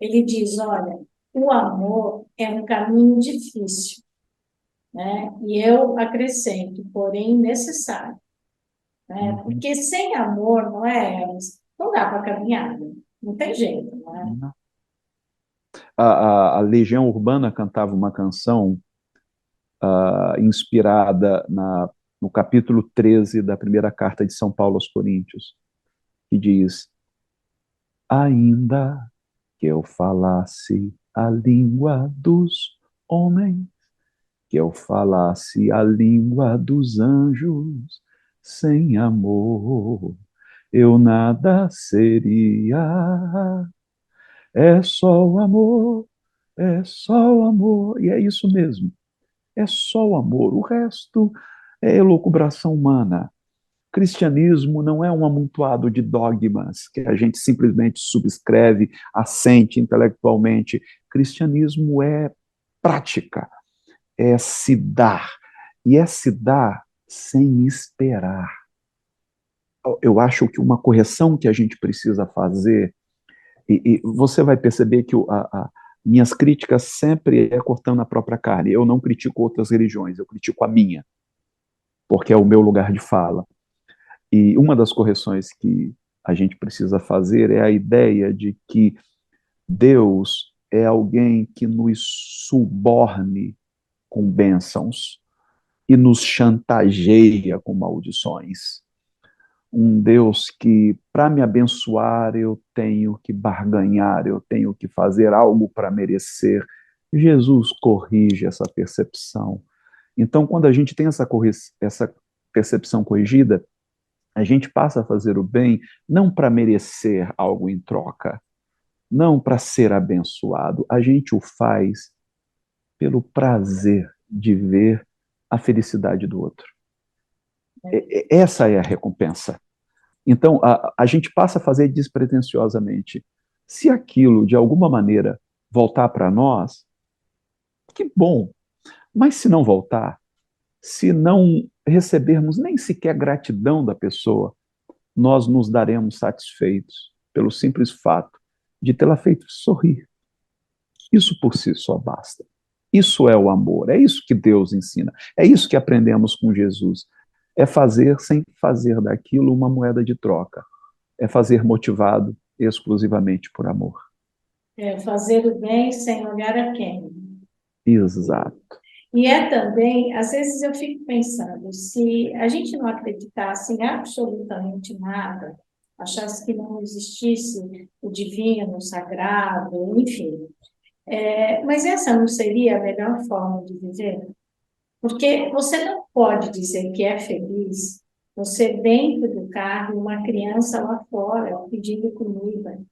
Ele diz, olha, o amor é um caminho difícil, né? E eu acrescento, porém necessário, né? Porque sem amor, não é, Elas? Não dá para caminhar, né? Não tem jeito, não é?
A Legião Urbana cantava uma canção inspirada no capítulo 13 da primeira carta de São Paulo aos Coríntios, que diz: ainda que eu falasse a língua dos homens, que eu falasse a língua dos anjos, sem amor eu nada seria. É só o amor, é só o amor. E é isso mesmo, é só o amor. O resto é elucubração humana. Cristianismo não é um amontoado de dogmas que a gente simplesmente subscreve, assente intelectualmente. Cristianismo é prática, é se dar. E é se dar sem esperar. Eu acho que uma correção que a gente precisa fazer, e você vai perceber que minhas críticas sempre é cortando a própria carne. Eu não critico outras religiões, eu critico a minha, porque é o meu lugar de fala. E uma das correções que a gente precisa fazer é a ideia de que Deus é alguém que nos suborne com bênçãos e nos chantageia com maldições. Um Deus que, para me abençoar, eu tenho que barganhar, eu tenho que fazer algo para merecer. Jesus corrige essa percepção. Então, quando a gente tem essa percepção corrigida, a gente passa a fazer o bem não para merecer algo em troca, não para ser abençoado. A gente o faz pelo prazer de ver a felicidade do outro. Essa é a recompensa. Então, a gente passa a fazer despretensiosamente. Se aquilo, de alguma maneira, voltar para nós, que bom. Mas se não voltar, se não recebermos nem sequer gratidão da pessoa, nós nos daremos satisfeitos pelo simples fato de tê-la feito sorrir. Isso por si só basta. Isso é o amor, é isso que Deus ensina, é isso que aprendemos com Jesus. É fazer sem fazer daquilo uma moeda de troca. É fazer motivado exclusivamente por amor.
É fazer o bem sem olhar a quem.
Exato.
E é também, às vezes eu fico pensando, se a gente não acreditasse em absolutamente nada, achasse que não existisse o divino, o sagrado, enfim, mas essa não seria a melhor forma de viver? Porque você não pode dizer que é feliz, você dentro do carro, uma criança lá fora pedindo comida.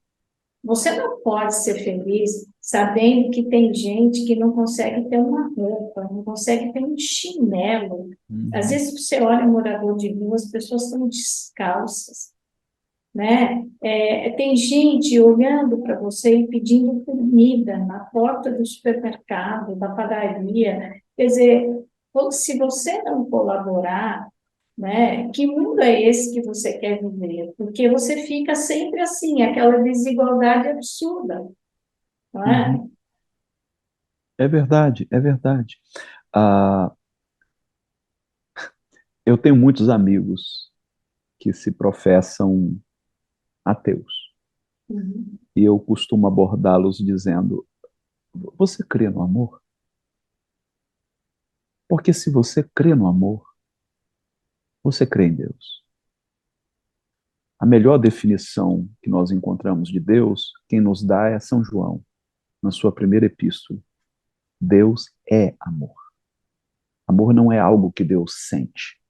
Você não pode ser feliz sabendo que tem gente que não consegue ter uma roupa, não consegue ter um chinelo. Às
Uhum.
vezes você olha um morador de rua, as pessoas estão descalças, né? Tem gente olhando para você e pedindo comida na porta do supermercado, da padaria. Quer dizer, se você não colaborar, né, que mundo é esse que você quer viver? Porque você fica sempre assim, aquela desigualdade absurda, não é?
Uhum. É verdade, é verdade. Ah, eu tenho muitos amigos que se professam ateus.
Uhum.
E eu costumo abordá-los dizendo: você crê no amor? Porque se você crê no amor, você crê em Deus. A melhor definição que nós encontramos de Deus, quem nos dá é São João, na sua primeira epístola. Deus é amor. Amor não é algo que Deus sente.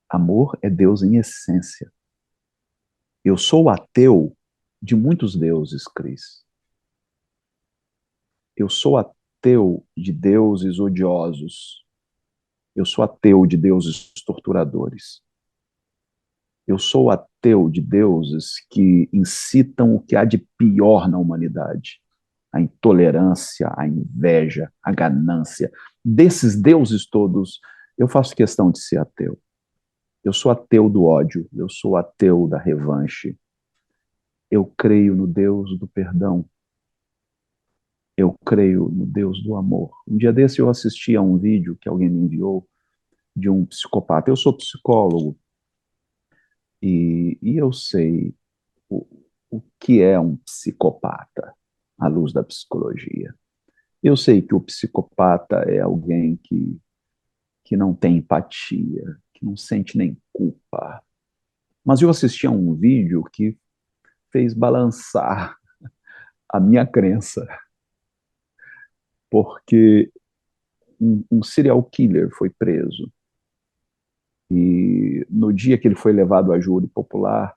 Amor é Deus em essência. Eu sou ateu de muitos deuses, Cris. Eu sou ateu de deuses odiosos. Eu sou ateu de deuses torturadores. Eu sou ateu de deuses que incitam o que há de pior na humanidade. A intolerância, a inveja, a ganância. Desses deuses todos, eu faço questão de ser ateu. Eu sou ateu do ódio, eu sou ateu da revanche. Eu creio no Deus do perdão. Eu creio no Deus do amor. Um dia desse eu assisti a um vídeo que alguém me enviou de um psicopata. Eu sou psicólogo e eu sei o, o que é um psicopata à luz da psicologia. Eu sei que o psicopata é alguém que não tem empatia, que não sente nem culpa. Mas eu assisti a um vídeo que fez balançar a minha crença, porque um serial killer foi preso. E no dia que ele foi levado a júri popular,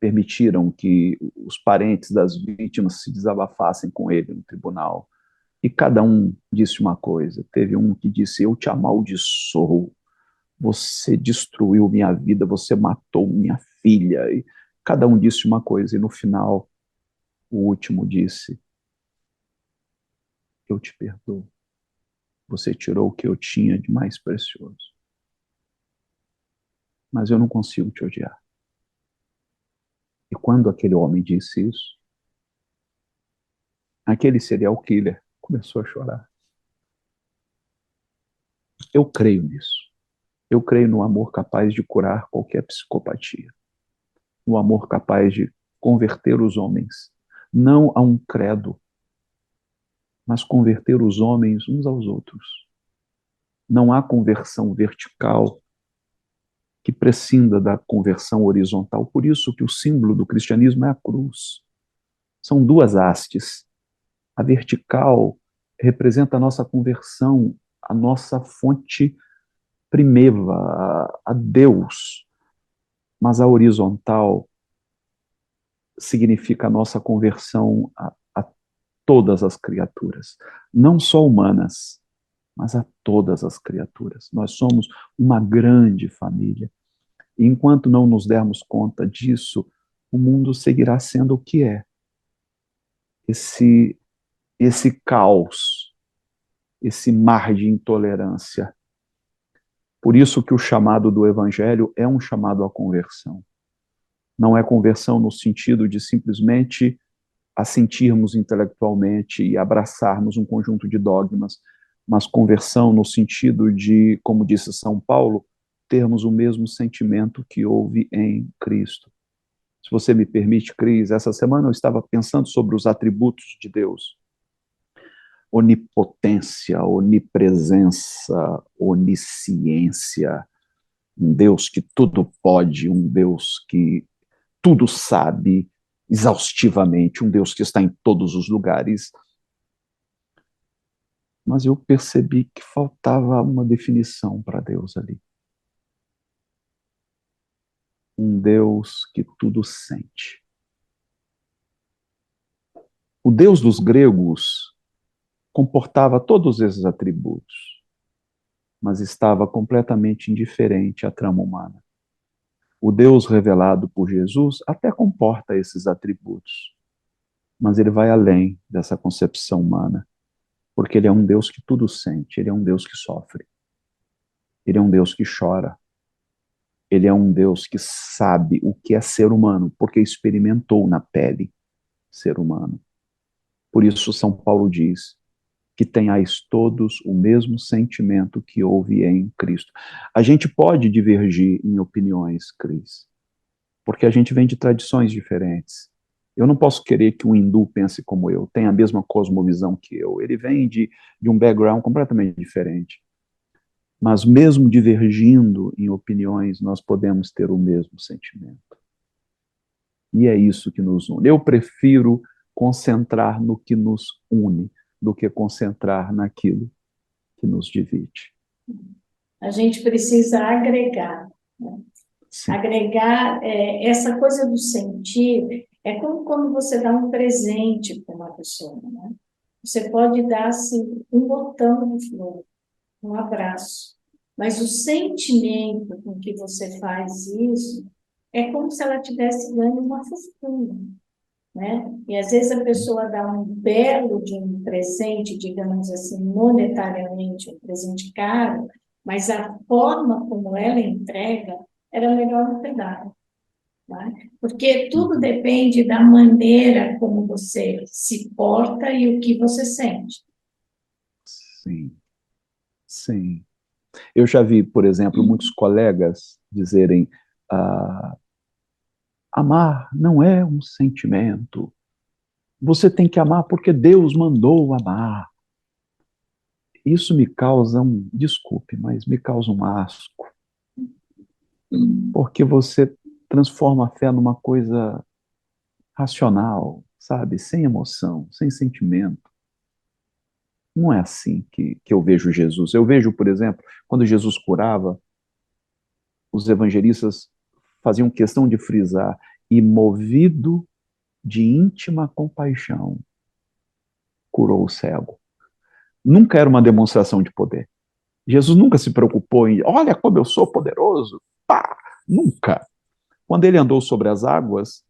permitiram que os parentes das vítimas se desabafassem com ele no tribunal. E cada um disse uma coisa. Teve um que disse: eu te amaldiçoo, você destruiu minha vida, você matou minha filha. E cada um disse uma coisa. E no final, o último disse: eu te perdoo. Você tirou o que eu tinha de mais precioso. Mas eu não consigo te odiar. E quando aquele homem disse isso, aquele serial killer começou a chorar. Eu creio nisso. Eu creio no amor capaz de curar qualquer psicopatia. No amor capaz de converter os homens, não a um credo, mas converter os homens uns aos outros. Não há conversão vertical que prescinda da conversão horizontal. Por isso que o símbolo do cristianismo é a cruz. São duas hastes. A vertical representa a nossa conversão, a nossa fonte primeva, a Deus, mas a horizontal significa a nossa conversão a todas as criaturas, não só humanas, mas a todas as criaturas. Nós somos uma grande família. E enquanto não nos dermos conta disso, o mundo seguirá sendo o que é. Esse, esse caos, esse mar de intolerância. Por isso que o chamado do Evangelho é um chamado à conversão. Não é conversão no sentido de simplesmente assentirmos intelectualmente e abraçarmos um conjunto de dogmas, mas conversão no sentido de, como disse São Paulo, termos o mesmo sentimento que houve em Cristo. Se você me permite, Cris, essa semana eu estava pensando sobre os atributos de Deus. Onipotência, onipresença, onisciência, um Deus que tudo pode, um Deus que tudo sabe exaustivamente, um Deus que está em todos os lugares. Mas eu percebi que faltava uma definição para Deus ali. Um Deus que tudo sente. O Deus dos gregos comportava todos esses atributos, mas estava completamente indiferente à trama humana. O Deus revelado por Jesus até comporta esses atributos, mas ele vai além dessa concepção humana, porque ele é um Deus que tudo sente, ele é um Deus que sofre, ele é um Deus que chora, ele é um Deus que sabe o que é ser humano, porque experimentou na pele ser humano. Por isso São Paulo diz que tenhais todos o mesmo sentimento que houve em Cristo. A gente pode divergir em opiniões, Cris, porque a gente vem de tradições diferentes. Eu não posso querer que um hindu pense como eu, tenha a mesma cosmovisão que eu. Ele vem de um background completamente diferente. Mas mesmo divergindo em opiniões, nós podemos ter o mesmo sentimento. E é isso que nos une. Eu prefiro concentrar no que nos une do que concentrar naquilo que nos divide.
A gente precisa agregar, né? Agregar essa coisa do sentir, é como quando você dá um presente para uma pessoa, né? Você pode dar assim, um botão de flor, um abraço, mas o sentimento com que você faz isso é como se ela tivesse ganho uma fortuna, né? E às vezes a pessoa dá um belo de um presente, digamos assim, monetariamente, um presente caro, mas a forma como ela entrega era melhor do que dar, né? Porque tudo depende da maneira como você se porta e o que você sente.
Sim, sim. Eu já vi, por exemplo, muitos colegas dizerem: amar não é um sentimento. Você tem que amar porque Deus mandou amar. Isso me causa desculpe, mas me causa um asco. Porque você transforma a fé numa coisa racional, sabe? Sem emoção, sem sentimento. Não é assim que eu vejo Jesus. Eu vejo, por exemplo, quando Jesus curava, os evangelistas faziam questão de frisar, e movido de íntima compaixão, curou o cego. Nunca era uma demonstração de poder. Jesus nunca se preocupou em, olha como eu sou poderoso. Pá! Nunca. Quando ele andou sobre as águas,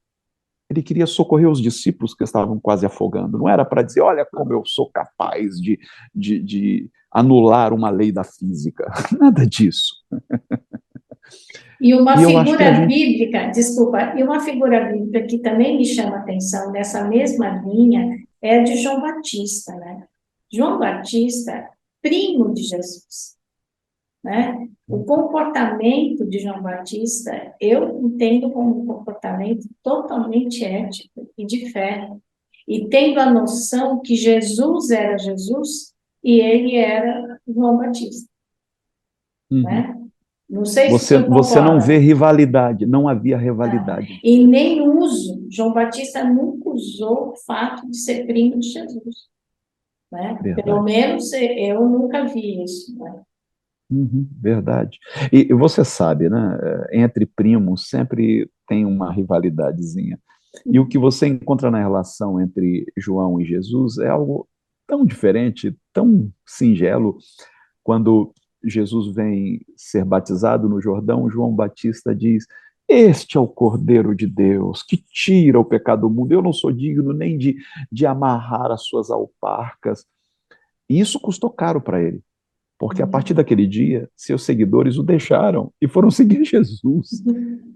ele queria socorrer os discípulos que estavam quase afogando. Não era para dizer, olha como eu sou capaz de anular uma lei da física. Nada disso.
E uma
E eu acho que a
figura
gente...
bíblica, desculpa, e uma figura bíblica que também me chama a atenção nessa mesma linha é a de João Batista, né? João Batista, primo de Jesus, né? O comportamento de João Batista, eu entendo como um comportamento totalmente ético e de fé. E tendo a noção que Jesus era Jesus e ele era João Batista, né? Não sei se tu
Você não vê
concorda.
rivalidade, não havia
Tá?
rivalidade.
E nem uso, João Batista nunca usou o fato de ser primo de Jesus, né? Pelo
Verdade.
menos eu nunca vi isso, né?
Verdade. E você sabe, né? Entre primos sempre tem uma rivalidadezinha. E o que você encontra na relação entre João e Jesus é algo tão diferente, tão singelo. Quando Jesus vem ser batizado no Jordão, João Batista diz: Este é o Cordeiro de Deus que tira o pecado do mundo. Eu não sou digno nem de amarrar as suas alparcas. E isso custou caro para ele. Porque a partir daquele dia, seus seguidores o deixaram e foram seguir Jesus.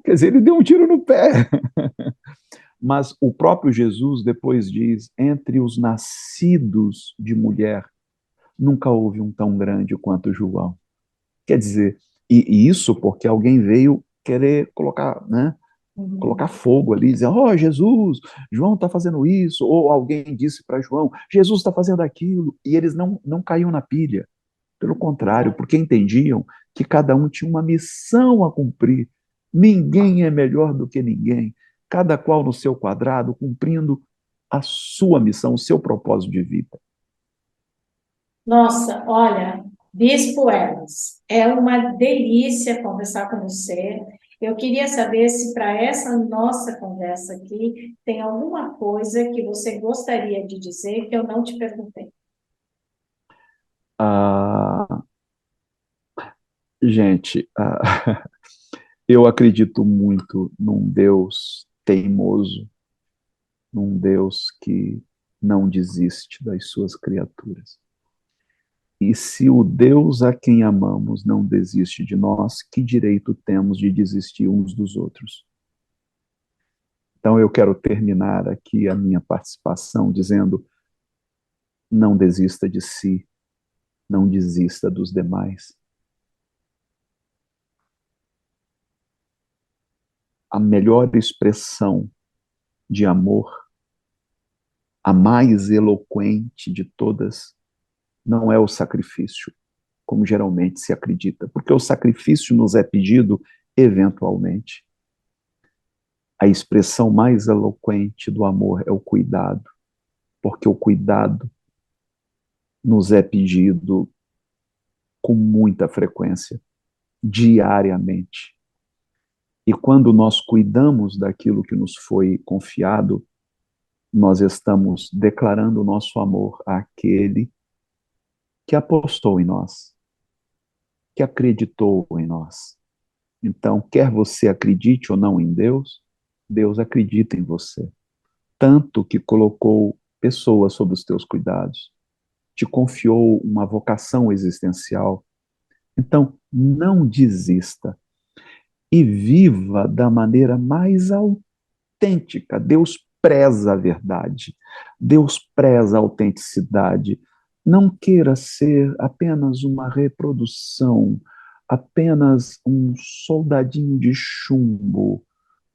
Quer dizer, ele deu um tiro no pé. Mas o próprio Jesus depois diz: entre os nascidos de mulher, nunca houve um tão grande quanto João. Quer dizer, e isso porque alguém veio querer colocar, né? colocar fogo ali, dizer, oh, Jesus, João está fazendo isso, ou alguém disse para João, Jesus está fazendo aquilo, e eles não caíam na pilha. Pelo contrário, porque entendiam que cada um tinha uma missão a cumprir. Ninguém é melhor do que ninguém, cada qual no seu quadrado, cumprindo a sua missão, o seu propósito de vida.
Nossa, olha, Bispo Elas, é uma delícia conversar com você. Eu queria saber se para essa nossa conversa aqui tem alguma coisa que você gostaria de dizer que eu não te perguntei.
Ah, gente, eu acredito muito num Deus teimoso, num Deus que não desiste das suas criaturas. E se o Deus a quem amamos não desiste de nós, que direito temos de desistir uns dos outros? Então eu quero terminar aqui a minha participação dizendo: não desista de si, não desista dos demais. A melhor expressão de amor, a mais eloquente de todas, não é o sacrifício, como geralmente se acredita, porque o sacrifício nos é pedido eventualmente. A expressão mais eloquente do amor é o cuidado, porque o cuidado nos é pedido com muita frequência, diariamente. E quando nós cuidamos daquilo que nos foi confiado, nós estamos declarando o nosso amor àquele que apostou em nós, que acreditou em nós. Então, quer você acredite ou não em Deus, Deus acredita em você. Tanto que colocou pessoas sob os teus cuidados, te confiou uma vocação existencial. Então, não desista e viva da maneira mais autêntica. Deus preza a verdade, Deus preza a autenticidade. Não queira ser apenas uma reprodução, apenas um soldadinho de chumbo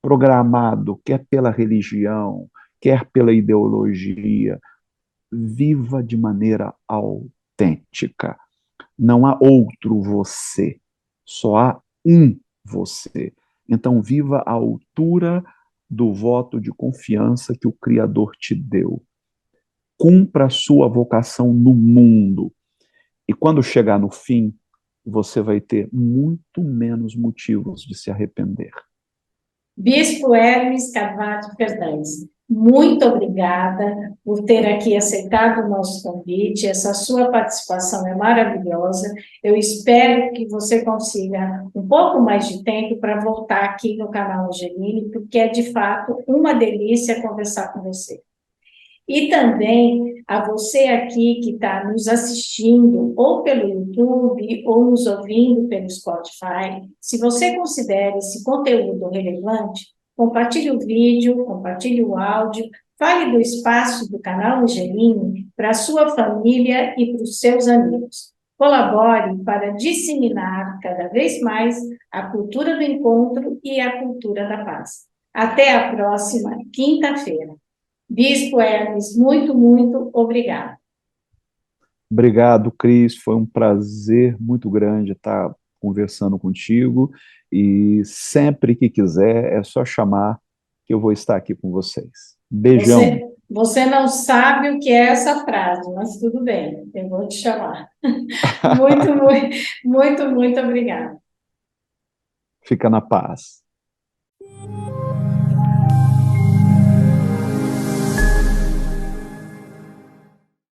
programado, quer pela religião, quer pela ideologia. Viva de maneira autêntica. Não há outro você, só há um você. Então, viva à altura do voto de confiança que o Criador te deu. Cumpra a sua vocação no mundo. E quando chegar no fim, você vai ter muito menos motivos de se arrepender.
Bispo Hermes Carvalho Fernandes, muito obrigada por ter aqui aceitado o nosso convite. Essa sua participação é maravilhosa. Eu espero que você consiga um pouco mais de tempo para voltar aqui no canal Angeline, porque é de fato uma delícia conversar com você. E também a você aqui que está nos assistindo, ou pelo YouTube, ou nos ouvindo pelo Spotify, se você considera esse conteúdo relevante, compartilhe o vídeo, compartilhe o áudio, fale do espaço do canal Angeline para a sua família e para os seus amigos. Colabore para disseminar cada vez mais a cultura do encontro e a cultura da paz. Até a próxima quinta-feira. Bispo Hermes, muito, muito obrigada.
Obrigado, Cris. Foi um prazer muito grande estar conversando contigo. E sempre que quiser, é só chamar que eu vou estar aqui com vocês. Beijão.
Você não sabe o que é essa frase, mas tudo bem, eu vou te chamar. Muito, muito, muito, muito obrigada.
Fica na paz.